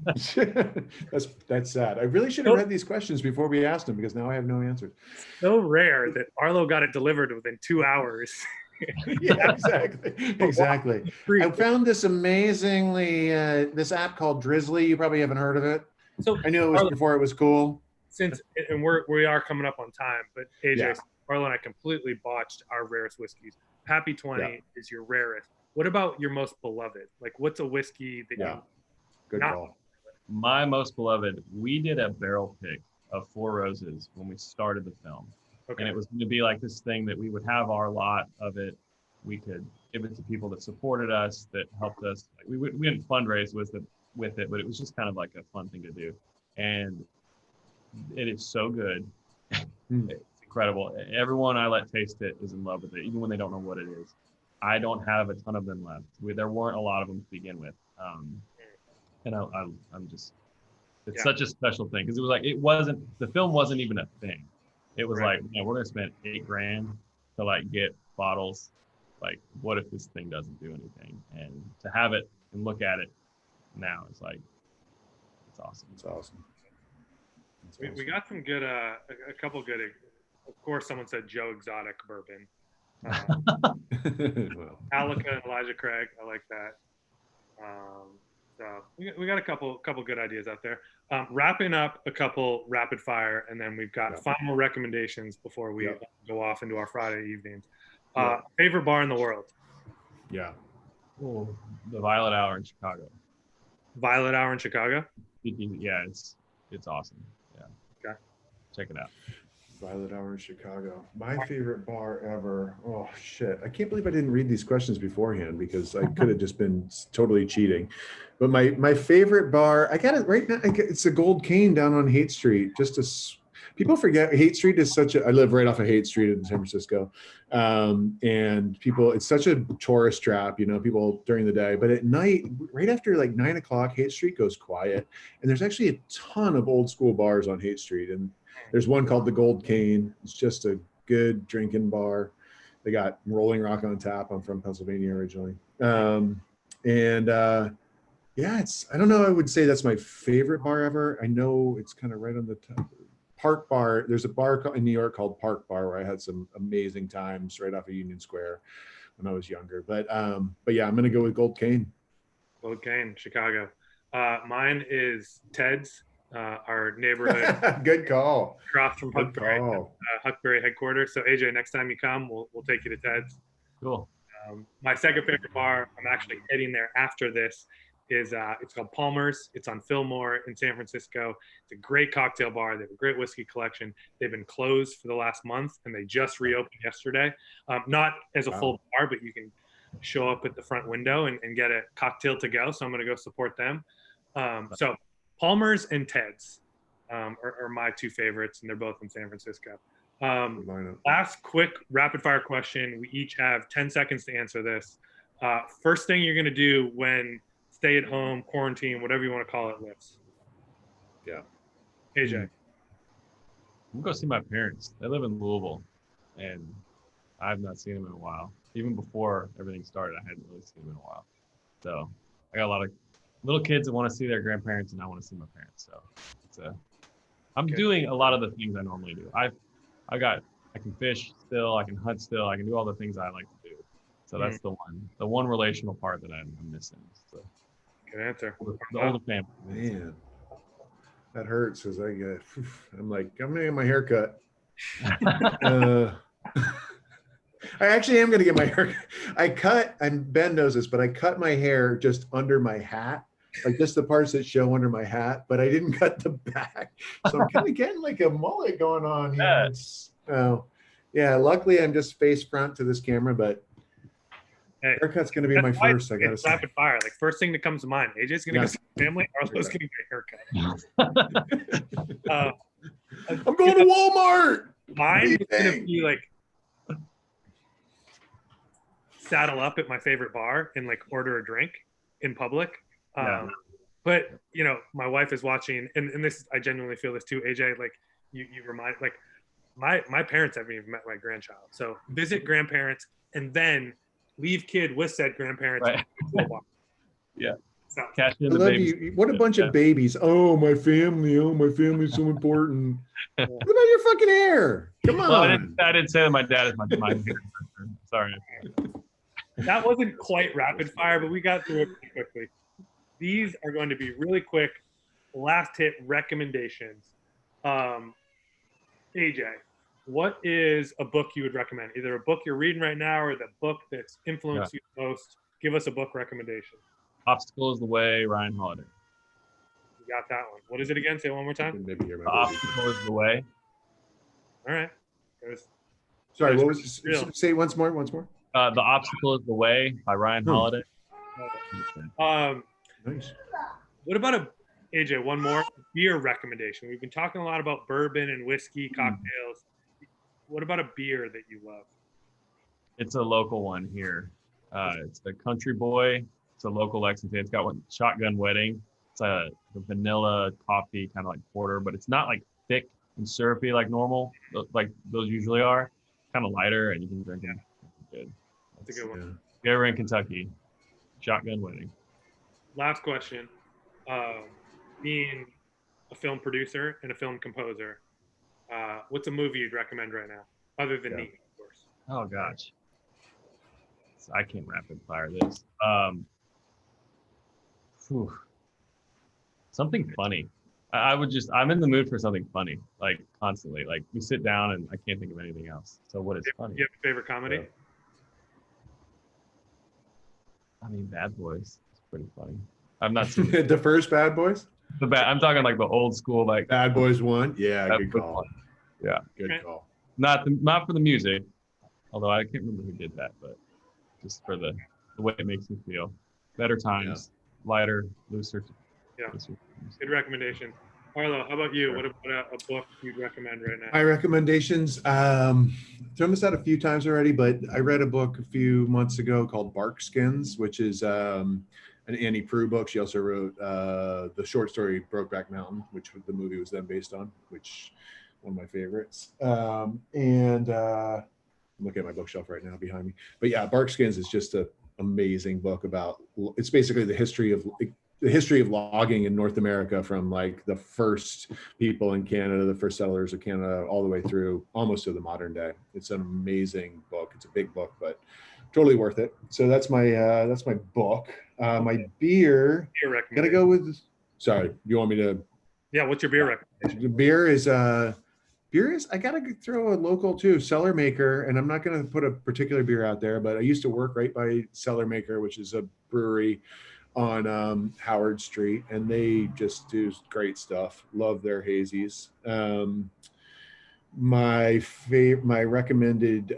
That's sad. I really should have read these questions before we asked them, because now I have no answers.
So rare that Arlo got it delivered within 2 hours.
Yeah, exactly. I found this amazingly this app called Drizzly. You probably haven't heard of it. So I knew it was before it was cool.
And we are coming up on time, but AJ, Arlo and I completely botched our rarest whiskeys. Pappy 20 is your rarest. What about your most beloved? Like, what's a whiskey that you?
Good call.
My most beloved. We did a barrel pick of Four Roses when we started the film. Okay. And it was going to be like this thing that we would have our lot of it. We could give it to people that supported us, that helped us. We didn't fundraise with it, but it was just kind of like a fun thing to do. And it is so good. It's incredible. Everyone I let taste it is in love with it, even when they don't know what it is. I don't have a ton of them left. There weren't a lot of them to begin with. And I'm just, it's such a special thing, because it was like, the film wasn't even a thing. It was like, we're going to spend $8,000 to like get bottles. Like, what if this thing doesn't do anything? And to have it and look at it now, it's like, it's awesome.
It's awesome.
We got some good, a couple good, of course, someone said Joe Exotic bourbon. Alaka and Elijah Craig, I like that. So we got a couple good ideas out there. Wrapping up a couple rapid fire, and then we've got final recommendations before we go off into our Friday evenings. Favorite bar in the world?
Yeah.
Oh, the Violet Hour in Chicago.
Violet Hour in Chicago?
Yeah, it's awesome. Yeah.
Okay.
Check it out.
Violet Hour in Chicago. My favorite bar ever. Oh shit! I can't believe I didn't read these questions beforehand, because I could have just been totally cheating. But my favorite bar, I got it right now. It's a Gold Cane down on Haight Street. People forget Haight Street is I live right off of Haight Street in San Francisco, and it's such a tourist trap. People during the day, but at night, right after like 9 o'clock, Haight Street goes quiet, and there's actually a ton of old school bars on Haight Street, and there's one called the Gold Cane. It's just a good drinking bar. They got Rolling Rock on tap. I'm from Pennsylvania originally. Yeah, I don't know. I would say that's my favorite bar ever. I know it's kind of right on the top. Park Bar. There's a bar in New York called Park Bar where I had some amazing times right off of Union Square when I was younger. But yeah, I'm gonna go with Gold Cane.
Gold Cane, Chicago. Mine is Ted's, our neighborhood
Good call.
across from
Good call.
Huckberry headquarters. So AJ, next time you come, we'll take you to Ted's.
Cool.
My second favorite bar, I'm actually heading there after this, is it's called Palmer's. It's on Fillmore in San Francisco. It's a great cocktail bar. They have a great whiskey collection. They've been closed for the last month, and they just reopened yesterday. Not as a full bar, but you can show up at the front window and get a cocktail to go. So I'm going to go support them. So Palmer's and Ted's are my two favorites, and they're both in San Francisco. Last quick rapid fire question. We each have 10 seconds to answer this. First thing you're going to do when stay at home, quarantine, whatever you want to call it, lifts.
Yeah.
AJ.
I'm going to go see my parents. They live in Louisville, and I've not seen them in a while. Even before everything started, I hadn't really seen them in a while. So I got a lot of little kids that want to see their grandparents, and I want to see my parents. So I'm doing a lot of the things I normally do. I can fish still, I can hunt still, I can do all the things I like to do. So that's the one relational part that I'm missing. So
good answer.
The older family.
Man, that hurts as I'm like, I'm gonna get my hair cut. I actually am gonna get my hair. Ben knows this, but I cut my hair just under my hat, like just the parts that show under my hat, but I didn't cut the back. So I'm kind of getting like a mullet going on here. Yeah, luckily I'm just face front to this camera, but haircut's going to be my first. I got to say.
Rapid fire. Like first thing that comes to mind. AJ's going to go see family. Arlo's going to get a haircut.
I'm going to Walmart.
Mine is going to be like saddle up at my favorite bar and like order a drink in public. But you know, my wife is watching, and this I genuinely feel this too. AJ, like you remind like my parents haven't even met my grandchild. So visit grandparents and then leave kid with said grandparents.
Right. Yeah.
So,
Cash in
I
the
love
babies.
you. What a bunch of babies. Oh, my family. Oh, my family's so important. What about your fucking hair? Come on.
Well, I didn't say that my dad is my Sorry.
that wasn't quite rapid fire, but we got through it pretty quickly. These are going to be really quick, last hit recommendations. AJ, what is a book you would recommend? Either a book you're reading right now or the book that's influenced you the most. Give us a book recommendation.
Obstacle is the Way, Ryan Holiday.
You got that one. What is it again? Say it one more time.
The Obstacle is the Way.
All right.
Sorry, what was say it once more?
The Obstacle is the Way by Ryan Holiday.
Nice.
What about AJ, one more beer recommendation? We've been talking a lot about bourbon and whiskey cocktails. What about a beer that you love?
It's a local one here. It's the Country Boy. It's a local Lexington. It's got one Shotgun Wedding. It's a vanilla coffee kind of like porter, but it's not like thick and syrupy like normal, like those usually are. Kind of lighter, and you can drink it. Good.
That's a good one.
If you're ever in Kentucky, Shotgun Wedding.
Last question. Being a film producer and a film composer, what's a movie you'd recommend right now, other than Neat, of course?
Oh gosh, I can't rapid fire this. Something funny. I'm in the mood for something funny, like constantly. Like we sit down and I can't think of anything else. So what is funny?
You have a favorite comedy?
I mean, Bad Boys. It's pretty funny. I've not seen it.
The first Bad Boys?
I'm talking like the old school, like
Bad Boys 1. Yeah, good call.
Yeah,
good call.
Not for the music, although I can't remember who did that, but just for the way it makes me feel. Better times, lighter, looser.
Yeah, good recommendation. Arlo, how about you? What about a book you'd recommend right now?
My recommendations, thrown this out a few times already, but I read a book a few months ago called Bark Skins, which is an Annie Proulx book. She also wrote the short story Brokeback Mountain, which the movie was then based on, which one of my favorites. I'm looking at my bookshelf right now behind me. But yeah, Bark Skins is just an amazing book about. It's basically the history of logging in North America from like the first people in Canada, the first settlers of Canada, all the way through almost to the modern day. It's an amazing book. It's a big book, but totally worth it. So that's my book. My beer.
Beer
Gotta
recommendation.
go with. Sorry, you want me to?
Yeah, what's your beer recommendation?
The beer is I gotta throw a local too, Cellar Maker, and I'm not gonna put a particular beer out there, but I used to work right by Cellar Maker, which is a brewery on Howard Street, and they just do great stuff. Love their hazies. My recommended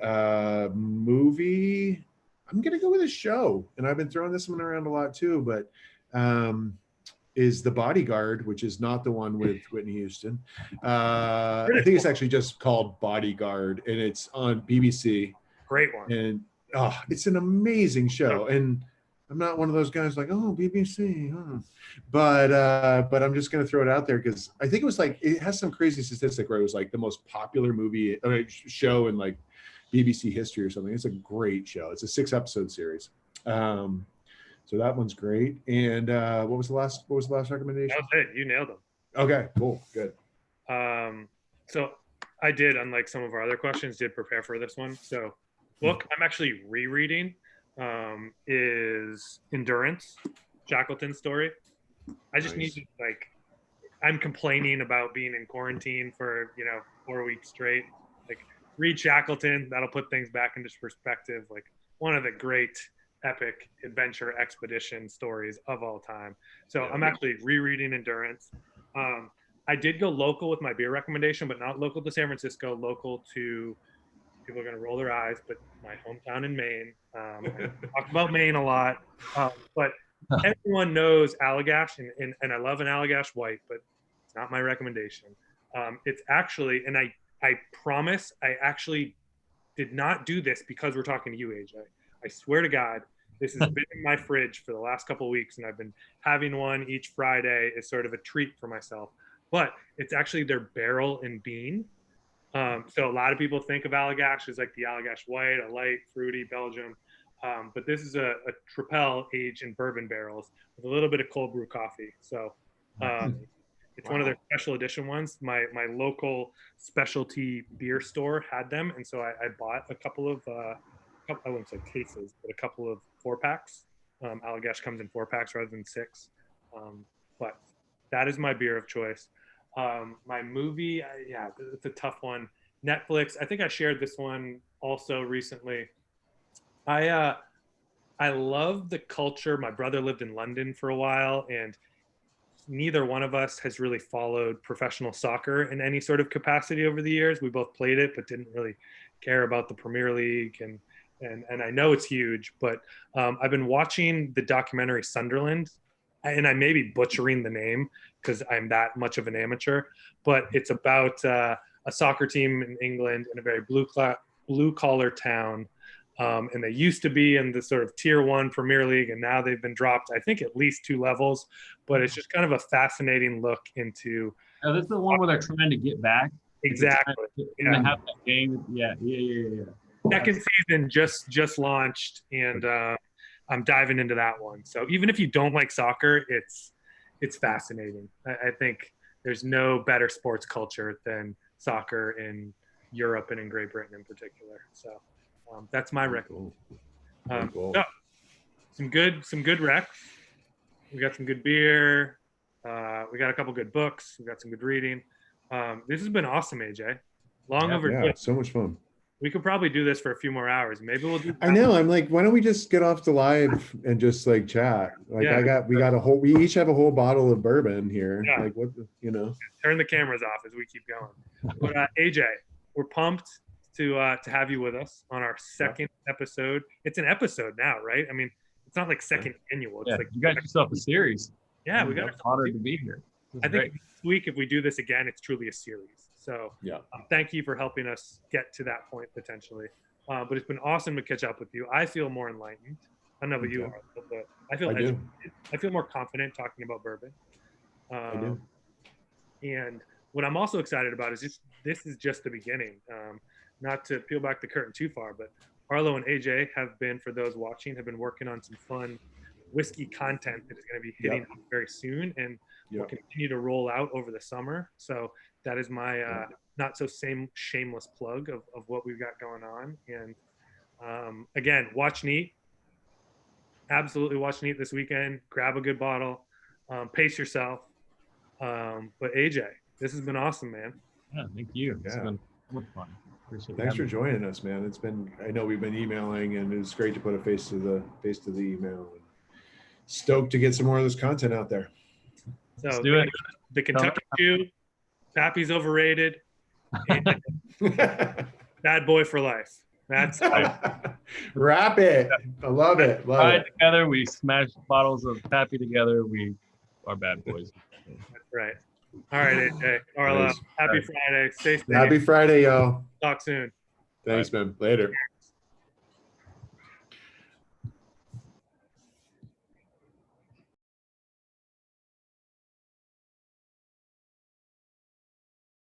movie, I'm gonna go with a show, and I've been throwing this one around a lot too, but is The Bodyguard, which is not the one with Whitney Houston. I think it's actually just called Bodyguard, and it's on BBC.
Great one.
And it's an amazing show. And I'm not one of those guys like, oh, BBC, but I'm just gonna throw it out there because I think it was like it has some crazy statistic where it was like the most popular show in like BBC history or something. It's a great show. It's a 6-episode series. So that one's great. And what was the last recommendation?
That was it. You nailed them.
Okay, cool, good.
So I did, unlike some of our other questions, did prepare for this one. So book I'm actually rereading is Endurance, Shackleton's story. I just need to I'm complaining about being in quarantine for 4 weeks straight. Like read Shackleton, that'll put things back into perspective. Like one of the great epic adventure expedition stories of all time. So I'm actually rereading Endurance. I did go local with my beer recommendation, but not local to San Francisco, local to, people are going to roll their eyes, but my hometown in Maine. I talk about Maine a lot, but everyone knows Allagash, and I love an Allagash white, but it's not my recommendation. It's actually, and I promise I actually did not do this because we're talking to you, AJ. I swear to God, this has been in my fridge for the last couple of weeks, and I've been having one each Friday as sort of a treat for myself. But it's actually their barrel and bean. So a lot of people think of Allagash as like the Allagash White, a light, fruity Belgium. But this is a Tripel aged in bourbon barrels with a little bit of cold brew coffee. So it's one of their special edition ones. My local specialty beer store had them, and so I bought a couple of I wouldn't say cases, but a couple of 4-packs. Allagash comes in 4-packs rather than 6. But that is my beer of choice. My movie, it's a tough one. Netflix. I think I shared this one also recently. I love the culture. My brother lived in London for a while, and neither one of us has really followed professional soccer in any sort of capacity over the years. We both played it, but didn't really care about the Premier League. And I know it's huge, but I've been watching the documentary Sunderland, and I may be butchering the name because I'm that much of an amateur, but it's about a soccer team in England in a very blue collar town. And they used to be in the sort of tier 1 Premier League, and now they've been dropped, I think, at least 2 levels. But it's just kind of a fascinating look into.
Oh, this is the one where they're trying to get back.
Exactly.
They have that game. Yeah.
Second season just launched, and I'm diving into that one. So even if you don't like soccer, it's fascinating. I think there's no better sports culture than soccer in Europe and in Great Britain in particular. So that's my recommendation.
Cool.
So, some good recs. We got some good beer. We got a couple good books. We got some good reading. This has been awesome, AJ. Long overdue.
Yeah, so much fun.
We could probably do this for a few more hours. Maybe we'll do.
I know. I'm like, why don't we just get off the live and just like chat? Like, we each have a whole bottle of bourbon here.
Yeah.
Like, what,
Turn the cameras off as we keep going. But AJ, we're pumped to have you with us on our second episode. It's an episode now, right? I mean, it's not like second annual. It's like
you got yourself a series.
Yeah, we got
honored to be here.
I think this week, if we do this again, it's truly a series. So thank you for helping us get to that point potentially. But it's been awesome to catch up with you. I feel more enlightened. I don't know about you are, but I feel educated. I feel more confident talking about bourbon.
I do.
And what I'm also excited about is this is just the beginning. not to peel back the curtain too far, but Arlo and AJ have been, for those watching, have been working on some fun whiskey content that is going to be hitting up very soon and will continue to roll out over the summer. So that is my not so shameless plug of what we've got going on. And again, watch Neat. Absolutely watch Neat this weekend. Grab a good bottle. Pace yourself. But AJ, this has been awesome, man.
Yeah, thank you. It's been so much fun.
Thanks for joining us, man. It's been, I know we've been emailing, and it was great to put a face to the email. Stoked to get some more of this content out there.
So
let's do it.
The Kentucky Chew, Pappy's overrated. Bad boy for life. That's
wrap it. I love it. Love it.
Together, we smash bottles of Pappy together. We are bad boys.
That's right. All right, AJ. Arlo,
Nice.
happy Friday. Stay safe.
Happy Friday, y'all.
Talk soon.
Thanks, man. Later.